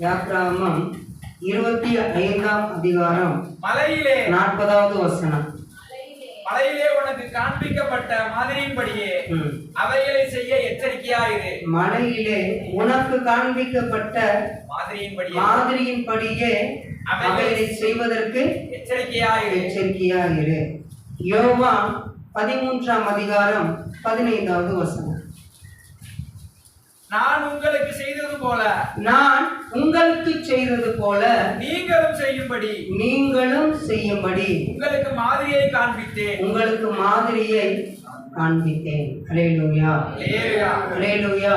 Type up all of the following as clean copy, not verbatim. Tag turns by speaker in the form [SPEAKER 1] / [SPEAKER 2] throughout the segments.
[SPEAKER 1] யாத்ராகமம் 25ஆம் அதிகாரம்
[SPEAKER 2] மலையிலே
[SPEAKER 1] 40வது வசனம்.
[SPEAKER 2] மலையிலே உனக்கு காண்பிக்கப்பட்ட மாதிரியின்படியே அவைகளை செய்ய எச்சரிக்கையாயிரு.
[SPEAKER 1] மலையிலே உனக்கு காண்பிக்கப்பட்ட மாதிரியின்படியே அவைகளை செய்வதற்கு எச்சரிக்கையாயிரு. யோவான் 13ஆம் அதிகாரம் 15வது வசனம்.
[SPEAKER 2] நான் உங்களுக்கு செய்தது போல நீங்களும் செய்யும்படி உங்களுக்கு மாதிரியை காண்பித்தேன். அல்லேலூயா, அல்லேலூயா.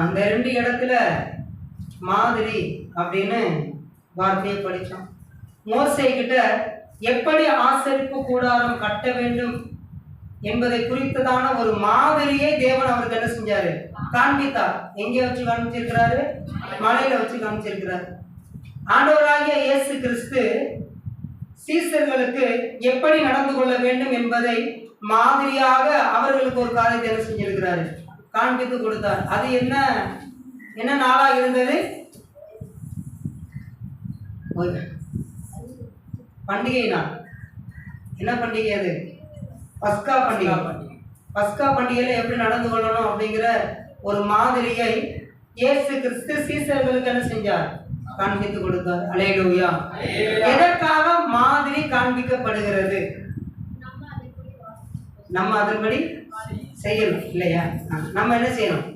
[SPEAKER 2] இந்த ரெண்டு இடத்துல மாதிரி அப்படின்னு வார்த்தையை படிச்சோம். மோசே கிட்ட எப்படி ஆசரிப்பு கூடாரம் கட்ட வேண்டும் என்பதை குறித்ததான ஒரு மாதிரியை தேவன் அவருக்கு என்ன செஞ்சாரு? காண்பித்தார். எங்க வச்சு காண்பிச்சிருக்கிறாரு? மலையில வச்சு காண்பிச்சிருக்கிறார். ஆண்டவராகிய இயேசு கிறிஸ்து சீசர்களுக்கு எப்படி நடந்து கொள்ள வேண்டும் என்பதை மாதிரியாக அவர்களுக்கு ஒரு காரியத்தை என்ன செஞ்சிருக்கிறாரு? காண்பித்து கொடுத்தார். அது என்ன நாளா இருந்தது? பண்டிகை நாள். என்ன பண்டிகை அது? பஸ்கா பண்டிகை. பஸ்கா பண்டிகையில எப்படி நடந்து கொள்ளணும் அப்படிங்கிற ஒரு மாதிரியை இயேசு கிறிஸ்து சீசர்களுக்கு என்ன செஞ்சார்? காண்பித்து கொடுத்தார். அல்லேலூயா. எதற்காக மாதிரி காண்பிக்கப்படுகிறது? நம்ம அதன்படி செய்யணும் இல்லையா? நம்ம என்ன செய்யணும்?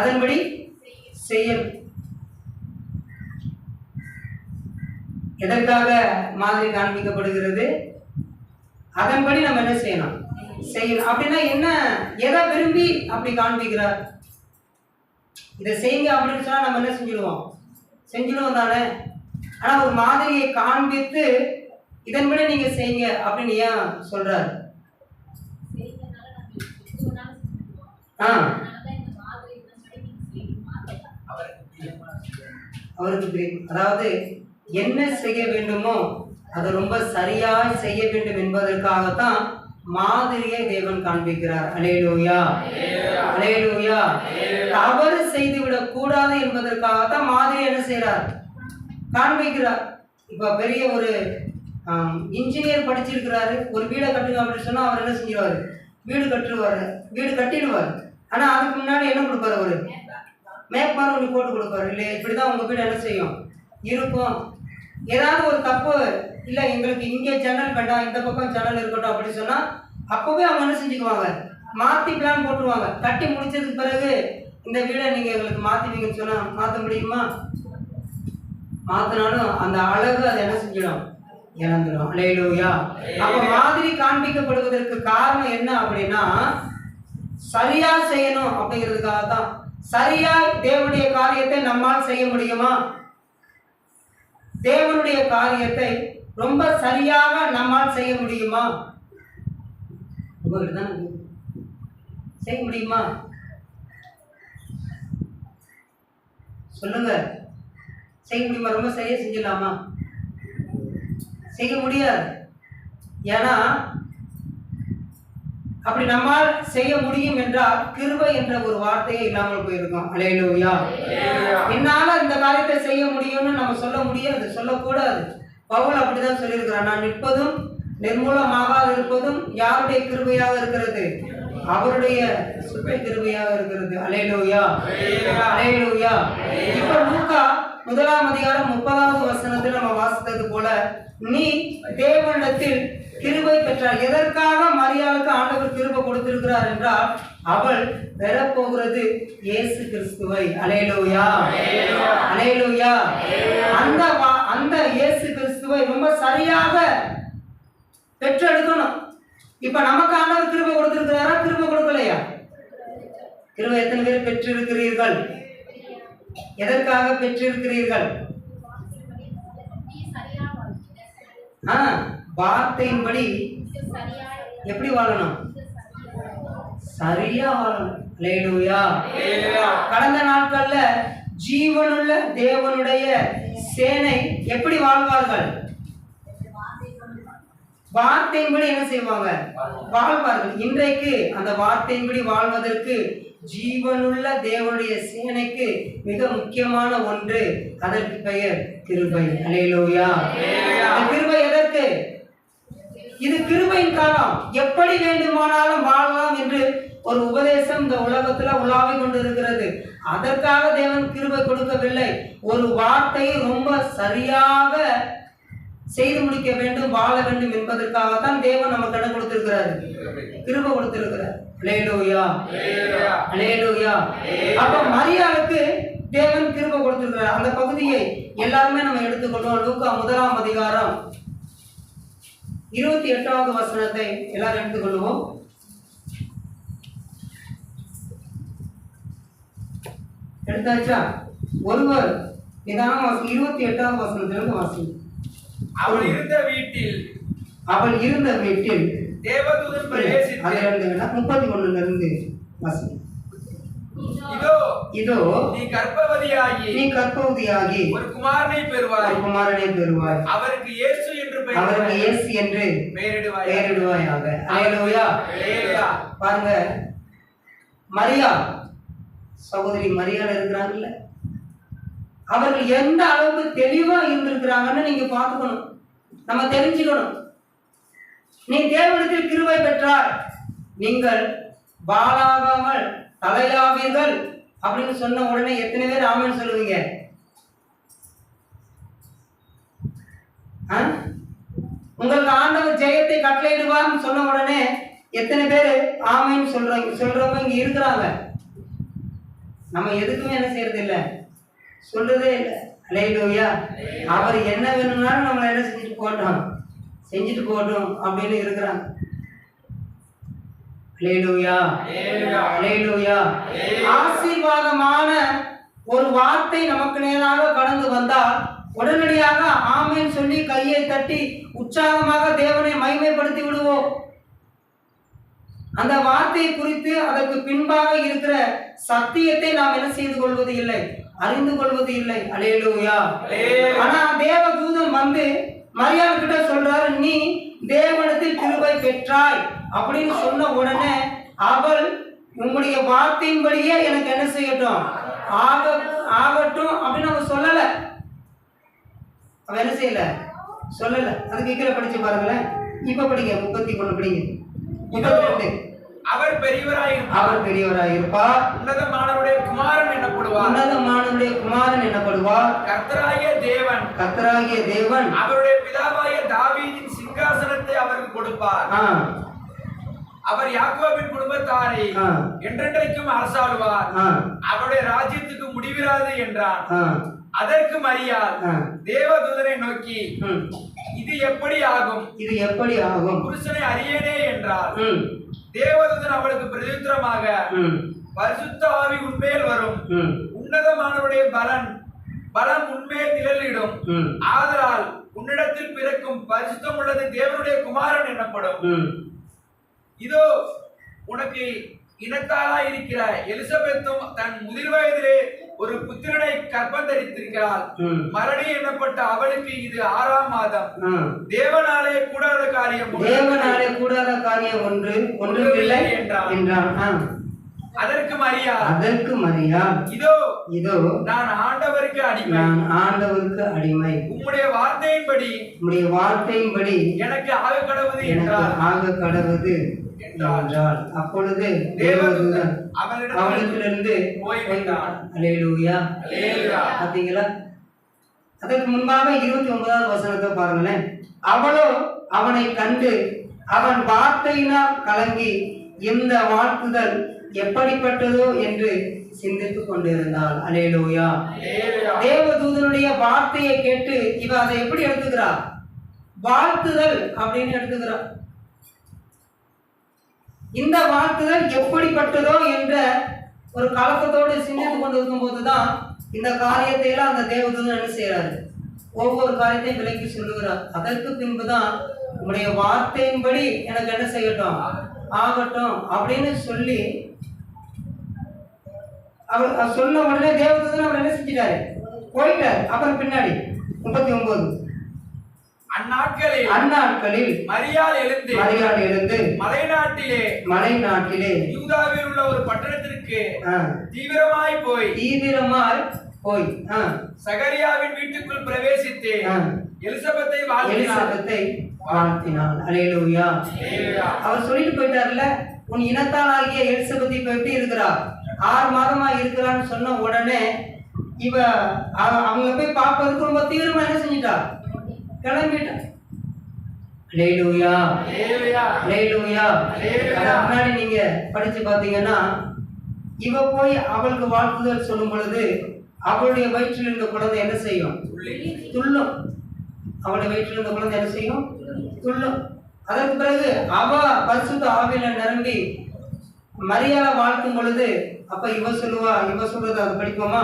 [SPEAKER 2] அதன்படி செய்யணும். எதற்காக மாதிரி காண்பிக்கப்படுகிறது? அதன்படி நம்ம என்ன செய்யணும்? அப்படின்னா என்ன? எதை விரும்பி அப்படி காண்பிக்கிறார்? இதை செய்யுங்க அப்படின்னு சொன்னா நம்ம என்ன செஞ்சிடுவோம் தானே. ஆனா ஒரு மாதிரியை காண்பித்து இதன்படி நீங்க செய்யுங்க அப்படின்னு ஏன் சொல்றாரு? அவருக்கு தெரியும். அதாவது என்ன செய்ய வேண்டுமோ அதை ரொம்ப சரியாக செய்ய வேண்டும் என்பதற்காகத்தான் மாதிரியை தேவன் காண்பிக்கிறார். அல்லேலூயா, அல்லேலூயா. தவறு செய்துவிடக் கூடாது என்பதற்காகத்தான் மாதிரி என்ன செய்யறார்? காண்பிக்கிறார். இப்ப பெரிய ஒரு இன்ஜினியர் படிச்சிருக்கிறாரு, ஒரு வீடை கட்டுங்க அப்படின்னு சொன்னா அவர் என்ன செஞ்சிருவாரு? வீடு கட்டிடுவார். ஆனா அதுக்கு முன்னாடி என்ன கொடுப்பாரு? ஒரு மேற்பார்வை ஒன்று போட்டு கொடுப்பாரு இல்லையா? இப்படிதான் உங்க வீடு என்ன செய்யும் இருக்கும். ஏதாவது ஒரு தப்பு இல்லை, எங்களுக்கு இங்கே ஜன்னல் வேண்டாம், இந்த பக்கம் ஜன்னல் இருக்கட்டும் அப்படின்னு சொன்னா அப்பவே அவங்க என்ன செஞ்சுக்குவாங்க? மாத்தி பிளான் போட்டுருவாங்க. கட்டி முடிச்சதுக்கு பிறகு இந்த வீடை நீங்க எங்களுக்கு மாத்திவீங்கன்னு சொன்னா மாற்ற முடியுமா? மாத்தினாலும் அந்த அழகு அதை என்ன செஞ்சிடும்? இழந்துடும். அல்லேலூயா. அப்ப மாதிரி காண்பிக்கப்படுவதற்கு காரணம் என்ன அப்படின்னா, சரியா செய்யணும் அப்படிங்கிறதுக்காக தான். சரியா தேவனுடைய காரியத்தை நம்மால் செய்ய முடியுமா? தேவனுடைய காரியத்தை ரொம்ப சரியாக நம்மால் செய்ய முடியுமா? செய்ய முடியுமா? சொல்லுங்க. செய்ய முடியுமா? ரொம்ப சரியா செஞ்சிடலாமா? செய்ய முடியாது. ஏன்னா அப்படி நம்மால் செய்ய முடியும் என்றால் கிருபை என்ற ஒரு வார்த்தையே இல்லாமல் போயிருக்கும். அல்லேலூயா. என்னால இந்த காரியத்தை செய்ய முடியும்னு நம்ம சொல்ல முடியாது, சொல்லக்கூடாது. பவுல் அப்படிதான் சொல்லியிருக்கிறார். நான் நிற்பதும் நிர்மூலமாக இருப்பதும் யாருடைய கிருபையாக இருக்கிறது? அவருடைய சுத்த கிருபையாக இருக்கிறது. அல்லேலூயா, அல்லேலூயா. இப்ப லூக்கா 1ஆம் அதிகாரம் 30வது வசனத்தில் நம்ம வாசித்தது போல, நீ தேவனிடத்தில் கிருபை பெற்றார். எதற்காக மரியாளுக்கு ஆண்டவர் கிருபை கொடுத்திருக்கிறார் என்றால் அவள் பெறப்போகிறது இயேசு கிறிஸ்துவை. அல்லேலூயா, அல்லேலூயா. அந்த இயேசு கிறிஸ்துவை ரொம்ப சரியாக பெற்றெடுக்கணும். இப்ப நமக்கு ஆண்டவர் கிருபை கொடுத்திருக்கிறாரா? கிருபை கொடுக்கலையா? கிருபை எத்தனை பேர் பெற்றிருக்கிறீர்கள்? எதற்காக பெற்றிருக்கிறீர்கள்? வார்த்தையின்படி எப்படி வாழணும்? சரியா வாழணும். அல்லேலூயா. கடந்த நாட்கள்ல ஜீவனுள்ள தேவனுடைய சேனை எப்படி வாழ்வார்கள்? வார்த்தையின்படி என்ன செய்வாங்க? வாழ்வார்கள். இன்றைக்கு அந்த வார்த்தையின்படி வாழ்வதற்கு ஜீவனுள்ள தேவனுடைய சேனைக்கு மிக முக்கியமான ஒன்று. அதற்கு பெயர் கிருபை. அல்லேலூயா. இந்த கிருபை எதற்கு? இது கிருபையின் காலம். எப்படி வேண்டுமானாலும் வாழலாம் என்று ஒரு உபதேசம் இந்த உலகத்துல உலாவி கொண்டிருக்கிறது. அதற்காக தேவன் கிருபை கொடுக்கவில்லை. ஒரு வார்த்தையை ரொம்ப சரியாக செய்து முடிக்க வேண்டும், வாழ வேண்டும் என்பதற்காகத்தான் தேவன் நமக்கு என்ன கொடுத்திருக்கிறார்? கிருபை கொடுத்திருக்கிறார். அல்லேலூயா. அல்லேலூயா. அப்ப மரியாளுக்கு தேவன் கிருபை கொடுத்திருக்கிறார். அந்த பகுதியை எல்லாருமே நம்ம எடுத்துக்கொள்வோம். லூக்கா 1ஆம் அதிகாரம் 28வது வசனத்தை எல்லாரும் எடுத்துக்கொள்வோம். எடுத்தாச்சா? ஒருவர் நிதானம் 28வது வசனத்திலிருந்து வாசிங்க.
[SPEAKER 3] அவள் இருந்த வீட்டில் தேவதூதன் பிரவேசித்து
[SPEAKER 2] 31 இருந்து வாசிங்க.
[SPEAKER 3] இதோ நீ கர்ப்பவதியாகி ஒரு குமாரனை பெறுவாய். அவருக்கு இயேசு என்று
[SPEAKER 2] பெயரிடுவாயாக. அல்லேலூயா. பாருங்க, மரியா சகோதரி மரியாள் இருக்கிறாங்கல்ல, அவர்கள் எந்த அளவுக்கு தெளிவா இருந்திருக்கிறாங்கன்னு நீங்க பார்த்துக்கணும், நம்ம தெரிஞ்சுக்கணும். நீ தேவனிடத்தில் கிருபை பெற்றாய், நீங்கள் பாலாகாமல் தலையாவீர்கள் அப்படின்னு சொன்ன உடனே எத்தனை பேர் ஆமென் சொல்லுவீங்க? உங்களுக்கு ஆண்டவர் ஜெயத்தை கட்டளையிடுவார்னு சொன்ன உடனே எத்தனை பேர் ஆமென் சொல்றவங்க இங்க இருக்கிறாங்க? நம்ம எதுக்குமே என்ன செய்யறது இல்லை, சொல்றதே இல்லை. அல்லேலூயா. அவர் என்ன வேணும்னாலும் நம்மளை என்ன செஞ்சுட்டு போட்டோம் அப்படின்னு இருக்கிறாங்க. அல்லேலூயா. அல்லேலூயா. ஆசீர்வாதமான ஒரு வார்த்தை நமக்கு நேராக கடந்து வந்தால் உடனடியாக ஆமென் சொல்லி கையை தட்டி உற்சாகமாக தேவனை மகிமைப்படுத்தி விடுவோம். அந்த வார்த்தை குறித்து அதற்கு பின்பாக இருக்கிற சத்தியத்தை நாம் என்ன செய்து கொள்வது இல்லை, அறிந்து கொள்வது இல்லை. அல்லேலூயா. ஆனா தேவ தூதன் வந்து மரியாள் கிட்ட சொல்றாரு, நீ தேவனிடத்தில் கிருபை பெற்றாய் அப்படின்னு சொன்ன உடனே அவள் உங்களுடைய வார்த்தையின்படியே எனக்கு என்ன செய்யட்டும், ஆகட்டும் அப்படின்னு அவ சொல்லல. அவ என்ன செய்யல, சொல்லல. அதுக்கு கீழே படிச்சு பாருங்களேன். இப்ப படிங்க, 31 படிங்க. 32.
[SPEAKER 3] அவர்
[SPEAKER 2] பெரியவராயிருப்பார்.
[SPEAKER 3] உன்னதமானவருடைய குமாரன் எனப்படுவார். கர்த்தராகிய தேவன் அவருடைய பிதாவாகிய தாவீதின் சிங்காசனத்தை அவருக்கு கொடுப்பார். அவர் யாக்கோபின் குடும்பத்தாரை என்றென்றைக்கும் அரசாளுவார். அவருடைய ராஜ்யத்துக்கு முடிவிராது என்றான். அதற்கு மரியாள் தேவதூதனை நோக்கி, இது எப்படி ஆகும்? புருஷனை அறியேனே என்றார். தேவதூதன் அவளுக்கு பிரதியுத்தரமாக, பரிசுத்த ஆவி உன்மேல் வரும், உன்னதமானவருடைய பலம் உன்மேல் நிழலிடும். ஆதலால் உன்னிடத்தில் பிறக்கும் பரிசுத்தம் உள்ளது தேவனுடைய குமாரன் எனப்படும். இதோ உனக்கு இனத்தாராய் இருக்கிற எலிசபெத்தும் தன் முதிர் வயதிலே ஒரு புத்திரனை கர்ப்பந்தரித்திருக்கிறாள். மரணி எண்ணப்பட்ட அவளுக்கு இது 6ஆம் மாதம். தேவனாலே கூடாத காரியம் ஒன்றுமில்லை என்றான். அதற்கு மரியாள், இதோ நான் ஆண்டவருக்கு அடிமை. உம்முடைய வார்த்தையின்படி எனக்கு ஆக கடவுது என்றார்.
[SPEAKER 2] அப்பொழுது தேவதூதன் அவளிடத்திலிருந்து போய்விட்டான். அல்லேலூயா. பாத்தீங்களா? அதற்கு முன்பாக 29வது வசனத்தை பாருங்களேன். அவளோ அவனை கண்டு அவன் வார்த்தையினால் கலங்கி இந்த வாழ்த்துதல் எப்படிப்பட்டதோ என்று சிந்தித்துக் கொண்டிருந்தாள். அல்லேலூயா. தேவதூதனுடைய வார்த்தையை கேட்டு இவ அதை எப்படி எடுத்துக்கிறா? வாழ்த்துதல் அப்படின்னு எடுத்துக்கிறா. இந்த வாழ்த்துதல் எப்படிப்பட்டதோ என்ற ஒரு கலக்கத்தோடு சிந்தித்துக் கொண்டிருக்கும் போதுதான் இந்த காரியத்தை எல்லாம் அந்த தேவதூதன் என்ன செய்யறாரு, ஒவ்வொரு காரியத்தையும் விலக்கி சொல்லுகிறார். அதற்கு பின்புதான் உங்களுடைய வார்த்தையின்படி எனக்கு என்ன செய்யட்டும், ஆகட்டும் அப்படின்னு சொல்லி அவர் சொன்ன உடனே தேவதூதன் அவர் என்ன செஞ்சிட்டாரு, போயிட்டார். அப்புறம் பின்னாடி 39
[SPEAKER 3] அந்நாட்களில் மரியாள் எழுந்து மலை நாட்டிலே யூதாவில் உள்ள ஒரு பட்டணத்திற்கு தீவிரமாய் போய் சகரியாவின் வீட்டுக்குள் பிரவேசித்து எலிசபெத்தை
[SPEAKER 2] வாழ்த்தினாள். அல்லேலூயா. அவர் சொல்லிட்டு போயிட்டார்ல, உன் இனத்தால் ஆகிய எலிசபெத்தை எப்படி இருக்கிறா, 6 மாதமா இருக்கிறான்னு சொன்ன உடனே இவ அவங்க போய் பார்ப்பதுக்கு ரொம்ப தீவிரமா என்ன செஞ்சிட்டா, கிளம்பிட்டா. அல்லேலூயா, அல்லேலூயா. முன்னாடி நீங்க படிச்சு பாத்தீங்கன்னா, இவ போய் அவளுக்கு வாழ்த்துதல் சொல்லும் பொழுது அவளுடைய வயிற்றில் இருந்த குழந்தை என்ன செய்யும், துள்ளும். அவளுடைய வயிற்றில் இருந்த குழந்தை என்ன செய்யும், துள்ளும். அதற்கு பிறகு அவ பரிசுத்த ஆவியில நிரம்பி மரியாள வாழ்த்தும் பொழுது அப்ப இவ சொல்றது அது படிப்போமா?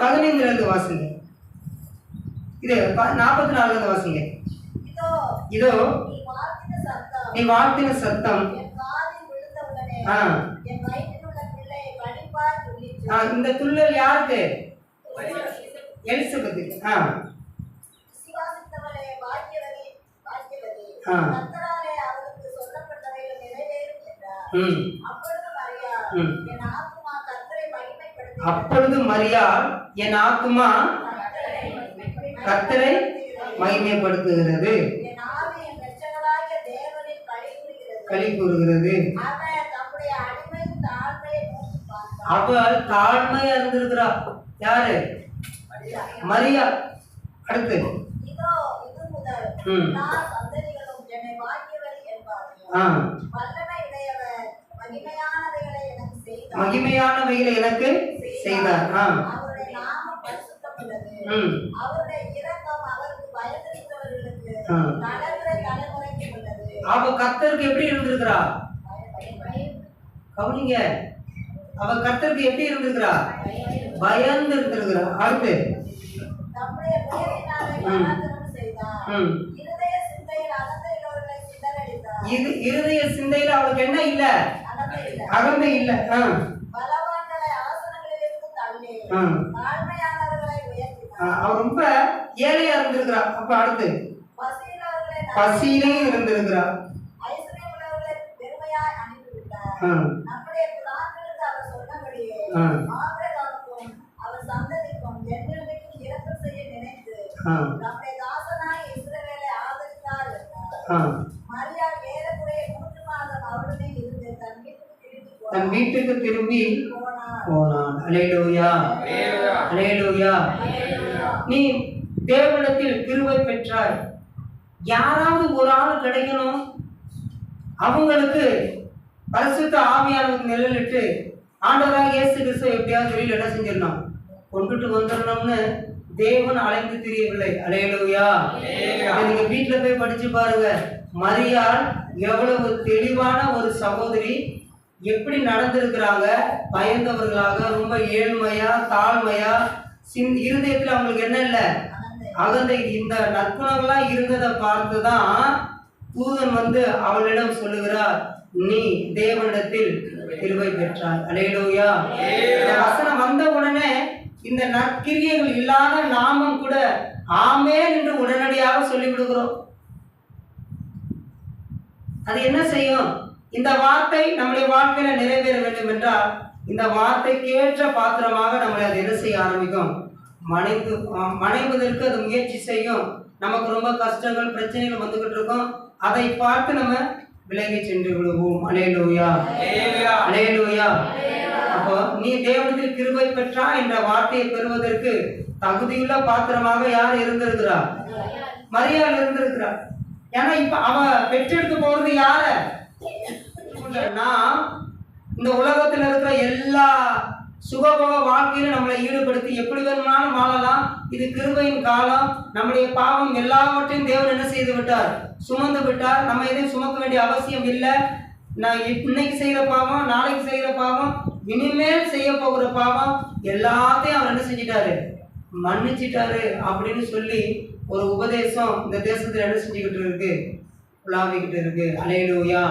[SPEAKER 2] 15 வாசிங்க. இது 44 வாசிங்க. இதோ நீ வாழ்த்தின சத்தம் இந்த துள்ளல் யாருக்கு? எலிசபெத்துக்கு. அப்பொழுது மரியாள் என் ஆத்துமா கர்த்தரை மகிமைப்படுத்துகிறது, களி கூறுகிறது. அவள் தாழ்மையா இருந்திருக்கிறா. யாரு? மரியாள். அடுத்து மகிமையானவைகளை எனக்கு செய்தார். அவ கர்த்தருக்கு எப்படி இருந்திருக்கிறா? கவனிங்க, அவ கர்த்தருக்கு எப்படி இருந்திருக்கிறா? பயந்து இருந்திருக்கிறா. அடுத்து இருதய சிந்தையில அவளுக்கு என்ன இல்ல? அகந்தை இல்ல. அவ ரொம்ப ஏழையா இருந்திருக்கிறா. அப்ப அடுத்து பசியிலையும் இருந்திருக்கிறா. தன் வீட்டுக்கு திரும்பி போனான். அல்லேலூயா, அல்லேலூயா. நீ தேவனிடத்தில் கிருபை பெற்றாய். யாராவது ஒரு ஆள் கிடைக்கணும், அவங்களுக்கு பரிசுத்த ஆவியானவருக்கு நிழலிட்டு ஆண்டவராக இயேசு கிறிஸ்துவை எப்படியாவது வெளியில் என்ன செஞ்சிடணும், கொண்டுட்டு வந்துடணும்னு தேவன் அலைந்து திரியவில்லை. அல்லேலூயா. நீங்க வீட்டுல போய் படிச்சு பாருங்க, மரியாள் எவ்வளவு தெளிவான ஒரு சகோதரி, எப்படி நடந்திருக்கிறாங்க. பயந்தவர்களாக, ரொம்ப ஏழ்மையா, தாழ்மையா, இருதயத்துல அவங்களுக்கு என்ன இல்லை, அகந்தை. இந்த நற்குணங்கள்லாம் இருந்ததை பார்த்துதான் தூதன் வந்து அவளிடம் சொல்லுகிறார், நீ தேவனிடத்தில் கிருபை பெற்றாய். அல்லேலூயா. வசனம் வந்த உடனே இந்த நற்கிரியைகள் இல்லாத நாமும் கூட ஆமென் என்று உடனடியாக சொல்லிவிடுகிறோம். அது என்ன செய்யும்? இந்த வார்த்தை நம்முடைய வாழ்க்கையில நிறைவேற வேண்டும் என்றால் இந்த வார்த்தைக்கு ஏற்ற பாத்திரமாக நம்மளை அது என்ன செய்ய ஆரம்பிக்கும், மனைவதற்கு அது முயற்சி செய்யும். நமக்கு ரொம்ப கஷ்டங்கள், பிரச்சனைகள் வந்துகிட்டு இருக்கும். அதை பார்த்து நம்ம விலகி சென்று விடுவோம். அல்லேலூயா, அல்லேலூயா. அப்போ நீ தேவனிடத்தில் கிருபை பெற்றா என்ற வார்த்தையை பெறுவதற்கு தகுதியுள்ள பாத்திரமாக யார் இருந்திருக்கிறா? மரியாள் இருந்திருக்கிறா. ஏன்னா இப்ப அவ பெற்றெடுத்து போறது யார? நான் இந்த உலகத்தில் இருக்கிற எல்லா சுகபோக வாழ்க்கையிலும் நம்மளை ஈடுபடுத்தி எப்படி வேணுமானாலும் வாழலாம். இது கிருபையின் காலம். நம்முடைய பாவம் எல்லாவற்றையும் தேவன் என்ன செய்து விட்டார்? சுமந்து விட்டார். நம்ம எதையும் சுமக்க வேண்டிய அவசியம் இல்லை. நான் இன்னைக்கு செய்கிற பாவம், நாளைக்கு செய்கிற பாவம், இனிமேல் செய்ய போகிற பாவம் எல்லாத்தையும் அவர் என்ன செஞ்சிட்டாரு? மன்னிச்சிட்டாரு அப்படின்னு சொல்லி ஒரு உபதேசம் இந்த தேசத்துல என்ன செஞ்சுக்கிட்டு இருக்கு? உலாவிக்கிட்டு இருக்கு. அல்லேலூயா.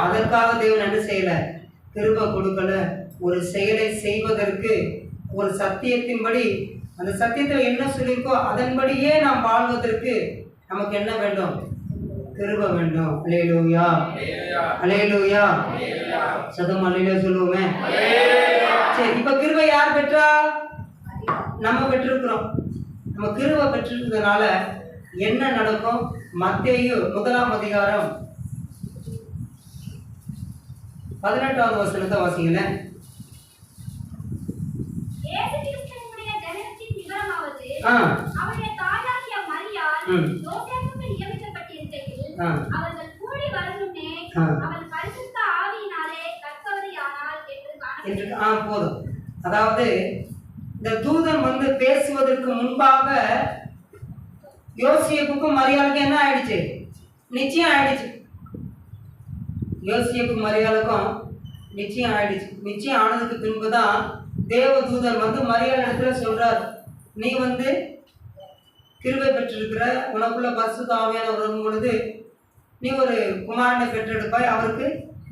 [SPEAKER 2] அதற்காக தேவன் என்ன செய்யல? கிருபை கொடுக்கல. ஒரு செயலை செய்வதற்கு ஒரு சத்தியத்தின்படி அந்த சத்தியத்தில் என்ன சொல்லியிருக்கோ அதன்படியே நாம் வாழ்வதற்கு நமக்கு என்ன வேண்டும்? கிருபை வேண்டும். அல்லேலூயா, அல்லேலூயா. சதம் அல்லேலூயா சொல்லுவோமே. சரி, இப்ப கிருபை யார் பெற்றா? நம்ம பெற்றிருக்கிறோம். நம்ம கிருபை பெற்றிருக்கிறதுனால என்ன நடக்கும்? மத்தேயு 1ஆம் அதிகாரம் 18வது வசனத்தை வாசிங்களேன்.
[SPEAKER 4] அவருடைய தாயாகிய மரியாள் யோசேப்புக்கு நியமிக்கப்பட்டிருக்கையில் அவர்கள் கூடி வருமுன்னே அவள் பரிசுத்த ஆவியினாலே கர்த்தவதியானாள் என்று காணப்பட்டது.
[SPEAKER 2] போதும். அதாவது இந்த தூதன் வந்து பேசுவதற்கு முன்பாக யோசேப்புக்கும் மரியாளுக்கும் என்ன ஆயிடுச்சு? நிச்சயம் ஆயிடுச்சு. யோசேப்பு மரியாளுக்கும் நிச்சயம் ஆயிடுச்சு. நிச்சயம் ஆனதுக்கு பின்புதான் தேவ தூதன் வந்து மரியாள் இடத்துல சொல்றார், நீ வந்து கிருபை பெற்றிருக்கிற, உனக்குள்ள பரிசுத்த ஆவியானவர் வரும் பொழுது நீ ஒரு குமாரனை பெற்றெடுப்பாய், அவருக்கு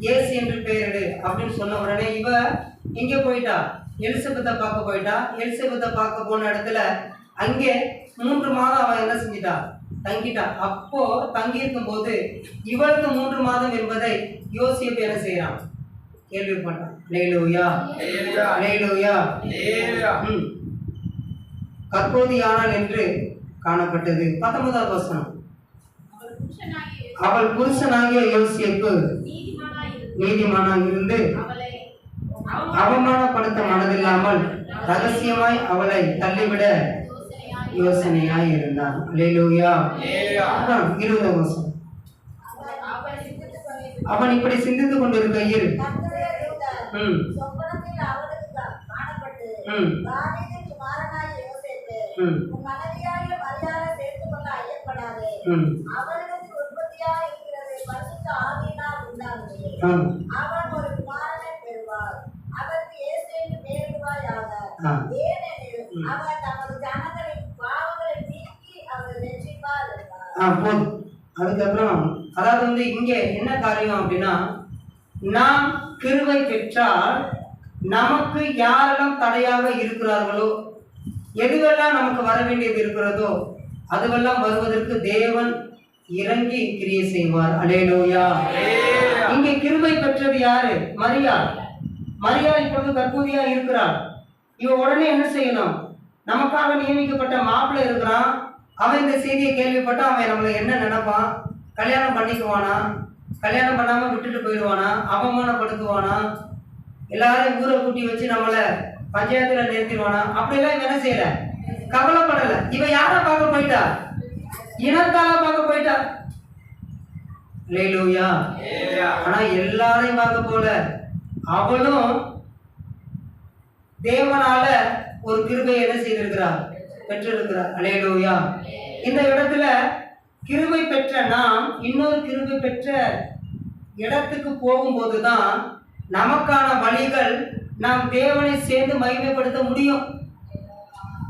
[SPEAKER 2] இயேசு என்று பெயரிடு அப்படின்னு சொன்ன உடனே இவ எங்கே போயிட்டா? எலிசபெத்தை பார்க்க போயிட்டா. எலிசபெத்தை பார்க்க போன இடத்துல அங்கே 3 மாதம் அவன் என்ன செஞ்சிட்டா? தங்கிட்டா. அப்போ தங்கி இருக்கும் போது இவளுக்கு 3 மாதம் என்பதை யோசேப்பு என்ன செய்யறான்? கேள்விப்பட்டான். அல்லேலூயா, அல்லேலூயா. கர்ப்பவதியானாள் என்று காணப்பட்டது. 19வது வசனம். அவள் புருஷனாகிய யோசேப்பு நீதிமானாய் இருந்து அவமானப்படுத்த மனதில்லாமல் ரகசியமாய் அவளை தள்ளிவிட யோசனையாய் இருந்தான். அல்லேலூயா. 20வது வசனம். அவன் இப்படி சிந்தித்துக் கொண்டிருக்கையில் அதுக்கப்புறம் அதாவது வந்து இங்க என்ன காரியம் அப்படின்னா, நாம் கிருபை பெற்றால் நமக்கு யாரெல்லாம் தடையாக இருக்கிறார்களோ, எதுவெல்லாம் நமக்கு வர வேண்டியது இருக்கிறதோ அதுவெல்லாம் வருவதற்கு தேவன் இறங்கி கிரியை செய்வார். அல்லேலூயா. இங்கே கிருபை பெற்றது யாரு? மரியாள். மரியாள் இப்பொழுது கர்ப்பவதியா இருக்கிறாள். இவ உடனே என்ன செய்யணும்? நமக்காக நியமிக்கப்பட்ட மாப்பிள்ளை இருக்கிறான். அவன் இந்த செய்தியை கேள்விப்பட்டா அவன் நம்மளை என்ன நினைப்பான்? கல்யாணம் பண்ணிக்குவானா? கல்யாணம் பண்ணாம விட்டுட்டு போயிடுவானா? அவமானப்படுத்துவானா? எல்லாரையும் ஊரை கூட்டி வச்சு நம்மளை பஞ்சாயத்துல நிறுத்திடுவானா? அப்படிலாம் இவன் என்ன செய்யல, கவலைப்படல. இவ யார பார்க்க போயிட்டா? இனத்தால பார்க்க போயிட்டா. அல்லேலூயா. ஆனா எல்லாரையும் பார்க்க போல அவளும் தேவனால ஒரு கிருபையை என்ன செய்திருக்கிறார்? பெற்றிருக்கிறார். அல்லேலூயா. இந்த இடத்துல கிருபை பெற்ற நாம் இன்னொரு கிருபை பெற்ற இடத்துக்கு போகும்போதுதான் நமக்கான வழிகள் நாம் தேவனை சேர்ந்து மகிமைப்படுத்த முடியும்.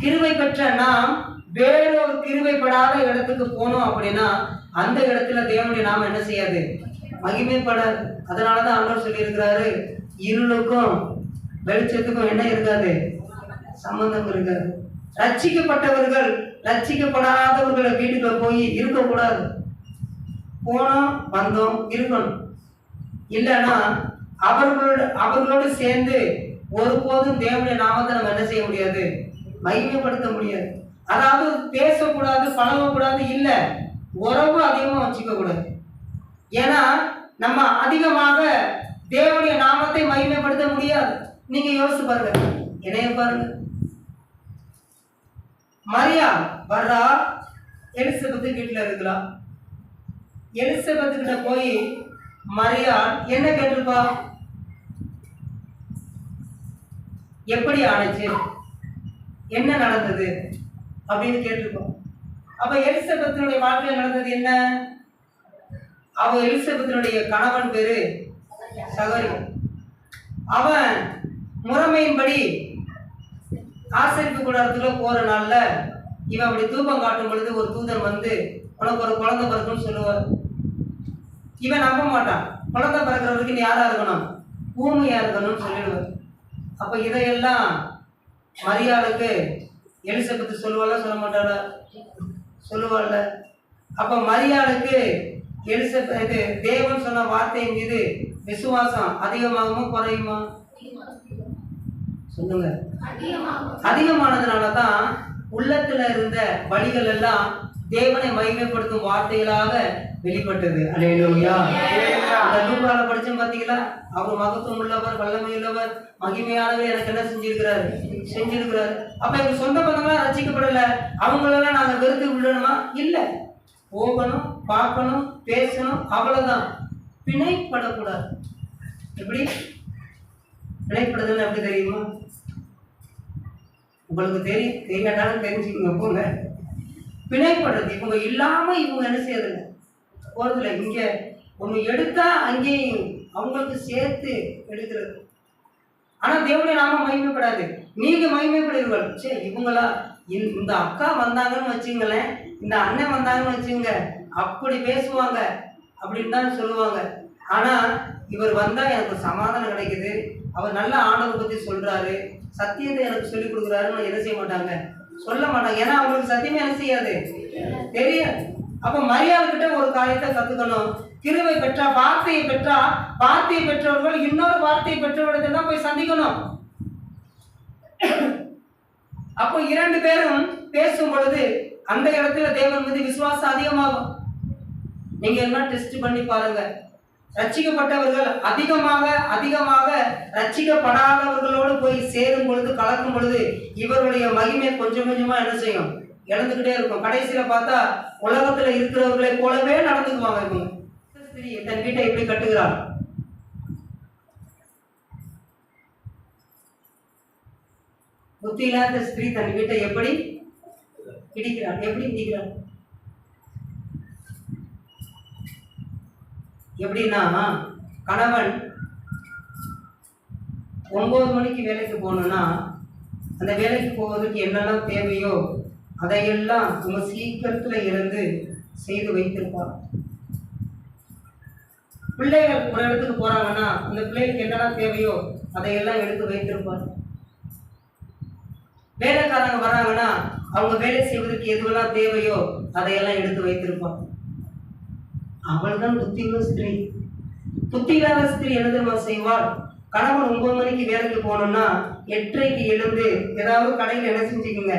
[SPEAKER 2] கிருபை பெற்ற நாம் வேறொரு கிருபைப்படாத இடத்துக்கு போனோம் அப்படின்னா அந்த இடத்துல தேவனுடைய நாம என்ன செய்யாது? மகிமைப்படாது. அதனாலதான் ஆண்டவர் சொல்லி இருக்கிறாரு, இருளுக்கும் வெளிச்சத்துக்கும் என்ன இருக்காது? சம்பந்தம் இருக்காது. ரட்சிக்கப்பட்டவர்கள் ரட்சிக்கப்படாதவர்களை வீட்டுக்குள்ள போய் இருக்கக்கூடாது. போனோம் வந்தோம் இருக்கணும். இல்லைன்னா அவர்களோடு சேர்ந்து ஒருபோதும் தேவனுடைய நாமத்தை நம்ம என்ன செய்ய முடியாது? மகிமைப்படுத்த முடியாது. அதாவது பேசக்கூடாது, பழகக்கூடாது, இல்ல உறவு அதிகமா வச்சுக்க கூடாது. ஏன்னா நம்ம அதிகமாக தேவனுடைய நாமத்தை மகிமைப்படுத்த முடியாது. நீங்க யோசிச்சு பாருங்க, என்னைய பாருங்க. மரியா வர்றா, எலிசபெத்து வீட்டுல இருக்கலாம். எலிசபெத்து கிட்ட போய் மரியா என்ன கேட்டிருப்பா? எப்படி ஆனச்சு, என்ன நடந்தது அப்படின்னு கேட்டிருப்போம். அப்ப எலிசபெத்தினுடைய வாழ்க்கையில் நடந்தது என்ன? அவ எலிசபெத்தினுடைய கணவன் பேரு சகரி. அவன் முறைமையின்படி ஆசரிப்பு கூடாரத்துல போற நாள்ல இவன் அப்படி தூபம் காட்டும் பொழுது ஒரு தூதன் வந்து உனக்கு ஒரு குழந்தை பிறக்கும்னு சொல்லுவார். இவன் நம்ப மாட்டான். குழந்தை பிறக்கிறவருக்கு நீ யாரா இருக்கணும்? ஊமையா இருக்கணும்னு சொல்லிடுவார். அப்ப இதையெல்லாம் மரியாளுக்கு எலிசபெத் சொல்லுவாளா சொல்ல மாட்டாளா? சொல்லுவாள்ல. அப்ப மரியாளுக்கு எலிசபெத் தேவன் சொன்ன வார்த்தையின் மீது விசுவாசம் அதிகமாகுமா குறையுமா? சொல்லுங்க. அதிகமானதுனாலதான் உள்ளத்துல இருந்த வழிகள் எல்லாம் தேவனை மகிமைப்படுத்தும் வார்த்தைகளாக வெளிப்பட்டது. அல்லேலூயா. அந்த லூக்கால படிச்சோம் பாத்தீங்களா? அவர் மகத்துவம் உள்ளவர், வல்லமை உள்ளவர், மகிமையானவர் எனக்கு என்ன செஞ்சிருக்கிறார். அப்ப எங்க சொந்த பந்தங்களா ரசிக்கப்படல, அவங்களெல்லாம் நாங்க வெறுத்து விடணுமா? இல்ல, போகணும், பார்க்கணும், பேசணும், அவ்வளவுதான். பிணைப்படக்கூடாது. எப்படி பிணைப்படுதுன்னு எப்படி தெரியுமா? உங்களுக்கு தெரியாட்டாலும் தெரிஞ்சுக்கோங்க. போங்க. பிணைப்படுறது இவங்க இல்லாம இவங்க என்ன செய்யறதில்ல, போறதில்ல. இங்க ஒண்ணு எடுத்தா அங்கேயும் அவங்களுக்கு சேர்த்து எடுக்கிறது. ஆனா தேவனுடைய நாம மகிமைப்படாது. நீங்க மகிமைப்படுவீர்கள். சரி, இவங்களா இந்த அக்கா வந்தாங்கன்னு வச்சுங்களேன், இந்த அண்ணன் வந்தாங்கன்னு வச்சுங்க, அப்படி பேசுவாங்க அப்படின்னு தான் சொல்லுவாங்க. ஆனா இவர் வந்தா எனக்கு சமாதானம் கிடைக்குது, அவர் நல்ல ஆண்டவர் பத்தி சொல்றாரு, சத்தியத்தை எனக்கு சொல்லிக் கொடுக்குறாருன்னு என்ன செய்ய மாட்டாங்க, சொல்ல மாட்டாங்க. ஏன்னா அவங்களுக்கு சத்தியமே என்ன செய்யாது, தெரியாது. அப்ப மரியாள் கிட்ட ஒரு காரியத்தை கத்துக்கணும். கிருபை பெற்றா, வார்த்தையை பெற்றவர்கள் இன்னொரு வார்த்தையை பெற்றவர்களை தான் போய் சந்திக்கணும். அப்போ 2 பேரும் பேசும் பொழுது அந்த இடத்துல தேவன் மீது விசுவாசம் அதிகமாகும். நீங்க என்ன டெஸ்ட் பண்ணி பாருங்க. ரட்சிக்கப்பட்டவர்கள் அதிகமாக ரட்சிக்கப்படாதவர்களோடு போய் சேரும் பொழுது, கலக்கும் பொழுது இவருடைய மகிமை கொஞ்சம் கொஞ்சமா என்ன செய்யும், இழந்துகிட்டே இருக்கும். கடைசியில பார்த்தா உலகத்துல இருக்கிறவர்களை போலவே நடந்துக்குவாங்க. இவங்க ஸ்திரீ தன் வீட்டை எப்படி கட்டுகிறாள்? புத்தி இல்லாத ஸ்திரீ தன் வீட்டை எப்படி இடிக்கிறாள்? எப்படி இடிக்கிறாள்? எப்படின்னா, கணவன் 9 மணிக்கு வேலைக்கு போகணும்னா அந்த வேலைக்கு போவதற்கு என்னெல்லாம் தேவையோ அதையெல்லாம் நம்ம சீக்கிரத்துல இருந்து செய்து வைத்திருப்பார். பிள்ளைகள் ஒரு இடத்துக்கு போறாங்கன்னா அந்த பிள்ளைகளுக்கு என்னெல்லாம் தேவையோ அதையெல்லாம் எடுத்து வைத்திருப்பார். வேலைக்காரங்க வராங்கன்னா அவங்க வேலை செய்வதற்கு எதுவெல்லாம் தேவையோ அதையெல்லாம் எடுத்து வைத்திருப்பார். அவள் தான் புத்தியுள்ள ஸ்திரீ. புத்தியில்லாத ஸ்திரீ என்ன தெரியுமா செய்வாள்? கணவன் 9 மணிக்கு வேலைக்கு போனோம்னா 8:30க்கு எழுந்து ஏதாவது கடையில் என்ன செஞ்சுக்குங்க,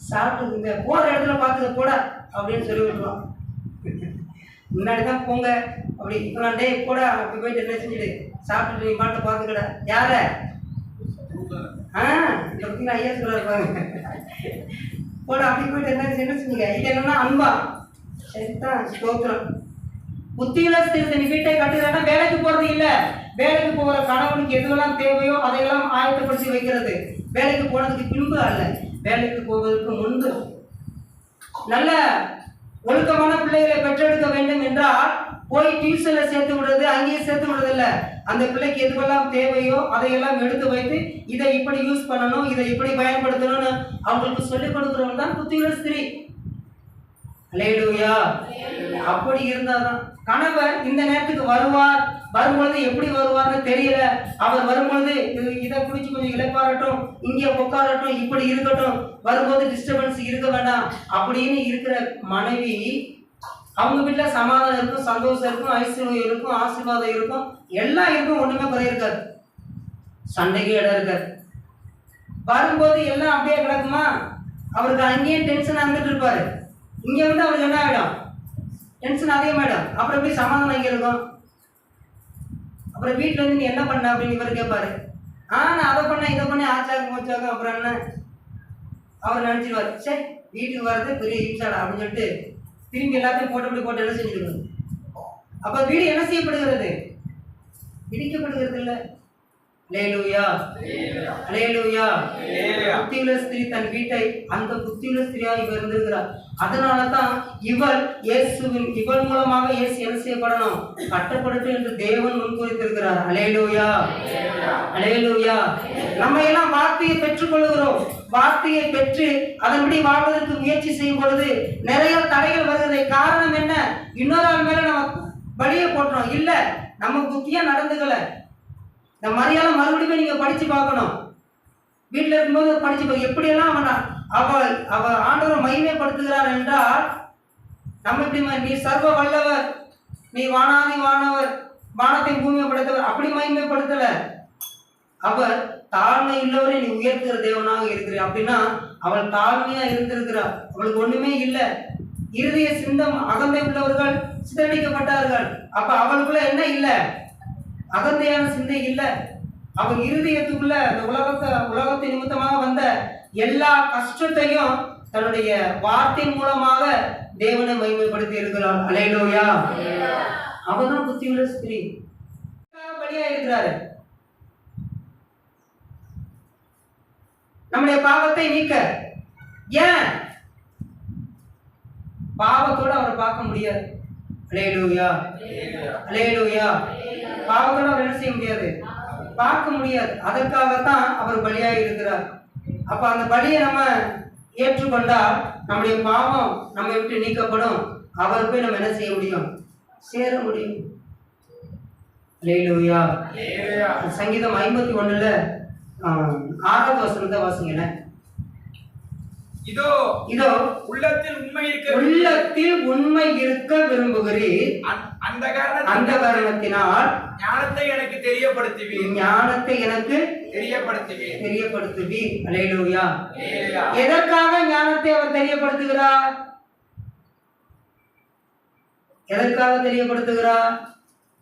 [SPEAKER 2] சாப்பிட்டுக்குங்க, போற இடத்துல பார்த்துக்க போட அப்படின்னு சொல்லி விட்டுருவான். முன்னாடிதான் போங்க அப்படி இப்ப டே போட அப்படி போயிட்டு என்ன செஞ்சுட்டு சாப்பிட்டுட்டு நீ பாட்டை பார்த்துக்கட. யார ஐயா சொல்றாரு போட அப்படி போயிட்டு என்ன செஞ்சுங்க. இது என்னன்னா அன்பா? சரிதான், ஸ்தோத்திரம். புத்தியில நீ வீட்டை கட்டுறதுனா வேலைக்கு போறது இல்ல, வேலைக்கு போகிற கணவனுக்கு எதுவெல்லாம் தேவையோ அதையெல்லாம் ஆயத்தப்படுத்தி வைக்கிறது. வேலைக்கு போனதுக்கு பின்பு அல்ல, வேலைக்கு போவதற்கு முன்பு. நல்ல ஒழுக்கமான பிள்ளைகளை பெற்றெடுக்க வேண்டும் என்றால் போய் டியூஷன்ல சேர்த்து விடுறது, அங்கேயே சேர்த்து விடுறது இல்ல. அந்த பிள்ளைக்கு எதுவெல்லாம் தேவையோ அதையெல்லாம் எடுத்து வைத்து இதை இப்படி யூஸ் பண்ணணும், இதை இப்படி பயன்படுத்தணும்னு அவங்களுக்கு சொல்லிக் கொடுக்கிறவங்க தான் புத்தியுள்ள ஸ்திரீ. அல்லேலூயா. அப்படி இருந்தாதான் கணவர் இந்த நேரத்துக்கு வருவார். வரும்பொழுது எப்படி வருவார்னு தெரியல. அவர் வரும்பொழுது இதை குடிச்சு கொஞ்சம் இளைப்பாறட்டும், இங்கே உட்காரட்டும், இப்படி இருக்கட்டும், வரும்போது டிஸ்டர்பன்ஸ் இருக்க வேண்டாம் அப்படின்னு இருக்கிற மனைவி, அவங்க வீட்டுல சமாதானம் இருக்கும், சந்தோஷம் இருக்கும், ஐஸ்வர்யம் இருக்கும், ஆசீர்வாதம் இருக்கும், எல்லாம் இருக்கும், ஒண்ணுமே குறை இருக்காது, சண்டைக்கு இடம் இருக்காது. வரும்போது எல்லாம் அப்படியே கிடக்குமா? அவருக்கு அங்கேயே டென்ஷன் வந்துட்டு இருப்பாரு. இங்க வந்து அவருக்கு என்ன ஆகிடும், டென்ஷன் அதிகமாயிடும். அப்புறம் எப்படி சமாதானம் இங்க இருக்கும்? அப்புறம் வீட்டுல இருந்து நீ என்ன பண்ண அப்படின்னு இவர் கேட்பாரு. நான் அதை பண்ண இதை பண்ண ஆச்சாக போச்சாக, அப்புறம் என்ன அவர் நினைச்சிருவாரு, சரி வீட்டுக்கு வர்றது பெரிய ஈச்சாடா அப்படின்னு சொல்லிட்டு திரும்பி எல்லாத்தையும் போட்டு என்ன செஞ்சிருக்கணும். அப்ப வீடு என்ன செய்யப்படுகிறது? இடிக்கப்படுகிறது இல்ல. அல்லேலூயா, அல்லேலூயா. புத்தியுள்ள ஸ்திரீ தன் வீட்டை அந்த புத்தியுள்ள ஸ்திரீயா இவர் இருந்திருக்கிறார். அதனாலதான் இவள் மூலமாக இயேசு என்ன செய்யப்படணும், கட்டப்படட்டும் என்று தேவன் முன்குறித்திருக்கிறார். அல்லேலூயா, அல்லேலூயா. நம்ம எல்லாம் வார்த்தையை பெற்றுக் கொள்கிறோம். வார்த்தையை பெற்று அதன்படி வாழ்வதற்கு முயற்சி செய்யும் பொழுது நிறைய தடைகள் வருகிறது. காரணம் என்ன? இன்னொரு ஆள் மேல நம்ம பலியை போட்டோம் இல்ல, நம்ம புத்தியா நடந்துக்கல. இந்த மரியாதை மறுபடியும் நீங்க படிச்சு பார்க்கணும். வீட்டுல இருக்கும்போது படிச்சு எப்படியெல்லாம் அவ ஆண்டவர் மகிமைப்படுத்துகிறார் என்றால் நம்ம இப்படி நீ சர்வ வல்லவர், நீ வானாதி வானவர், வானத்தை பூமியை படைத்தவர் அப்படி மகிமைப்படுத்தல. அவர் தாழ்மை உள்ளவரை நீ உயர்த்துகிற தேவனாக இருக்கிற அப்படின்னா அவள் தாழ்மையா இருந்திருக்கிறார். அவளுக்கு ஒண்ணுமே இல்லை. இருதய சிந்தம் அகந்தை உள்ளவர்கள் சித்தரிக்கப்பட்டார்கள். அப்ப அவளுக்குள்ள என்ன இல்லை? அகந்தையான சிந்தை இல்லை. அவள் இருதயத்துக்குள்ள இந்த உலகத்தை நிமித்தமாக வந்த எல்லா கஷ்டத்தையும் தன்னுடைய வார்த்தையின் மூலமாக தேவனை மகிமைப்படுத்தி இருக்கிறாள். அல்லேலூயா. அவதான் புத்தியுள்ள ஸ்திரீ. பலியா இருக்கிறாரு. நம்முடைய பாவத்தை நீக்க. ஏன்? பாவத்தோட அவரை பார்க்க முடியாது. அல்லேலூயா, அல்லேலூயா. பாவத்தோட அவர் என்ன செய்ய முடியாது? பார்க்க முடியாது. அதற்காகத்தான் அவர் பலியாக இருக்கிறார். அப்ப அந்த பலியை நம்ம ஏற்றுக்கொண்டால் நம்முடைய பாவம் நம்மை விட்டு நீக்கப்படும். அவர் போய் நம்ம என்ன செய்ய முடியும்? சேர முடியும். அல்லேலூயா. சங்கீதம் 51ல 6வது வசனத்தை வாசிங்க.
[SPEAKER 3] இதோ
[SPEAKER 2] இதோ
[SPEAKER 3] உள்ளத்தில்
[SPEAKER 2] உண்மை இருக்க விரும்புகிறீர், அந்த காரணத்தினால்
[SPEAKER 3] ஞானத்தை எனக்கு தெரியப்படுத்துவீர்.
[SPEAKER 2] அல்லேலூயா. எதற்காக ஞானத்தை அவர் தெரியப்படுத்துகிறார்?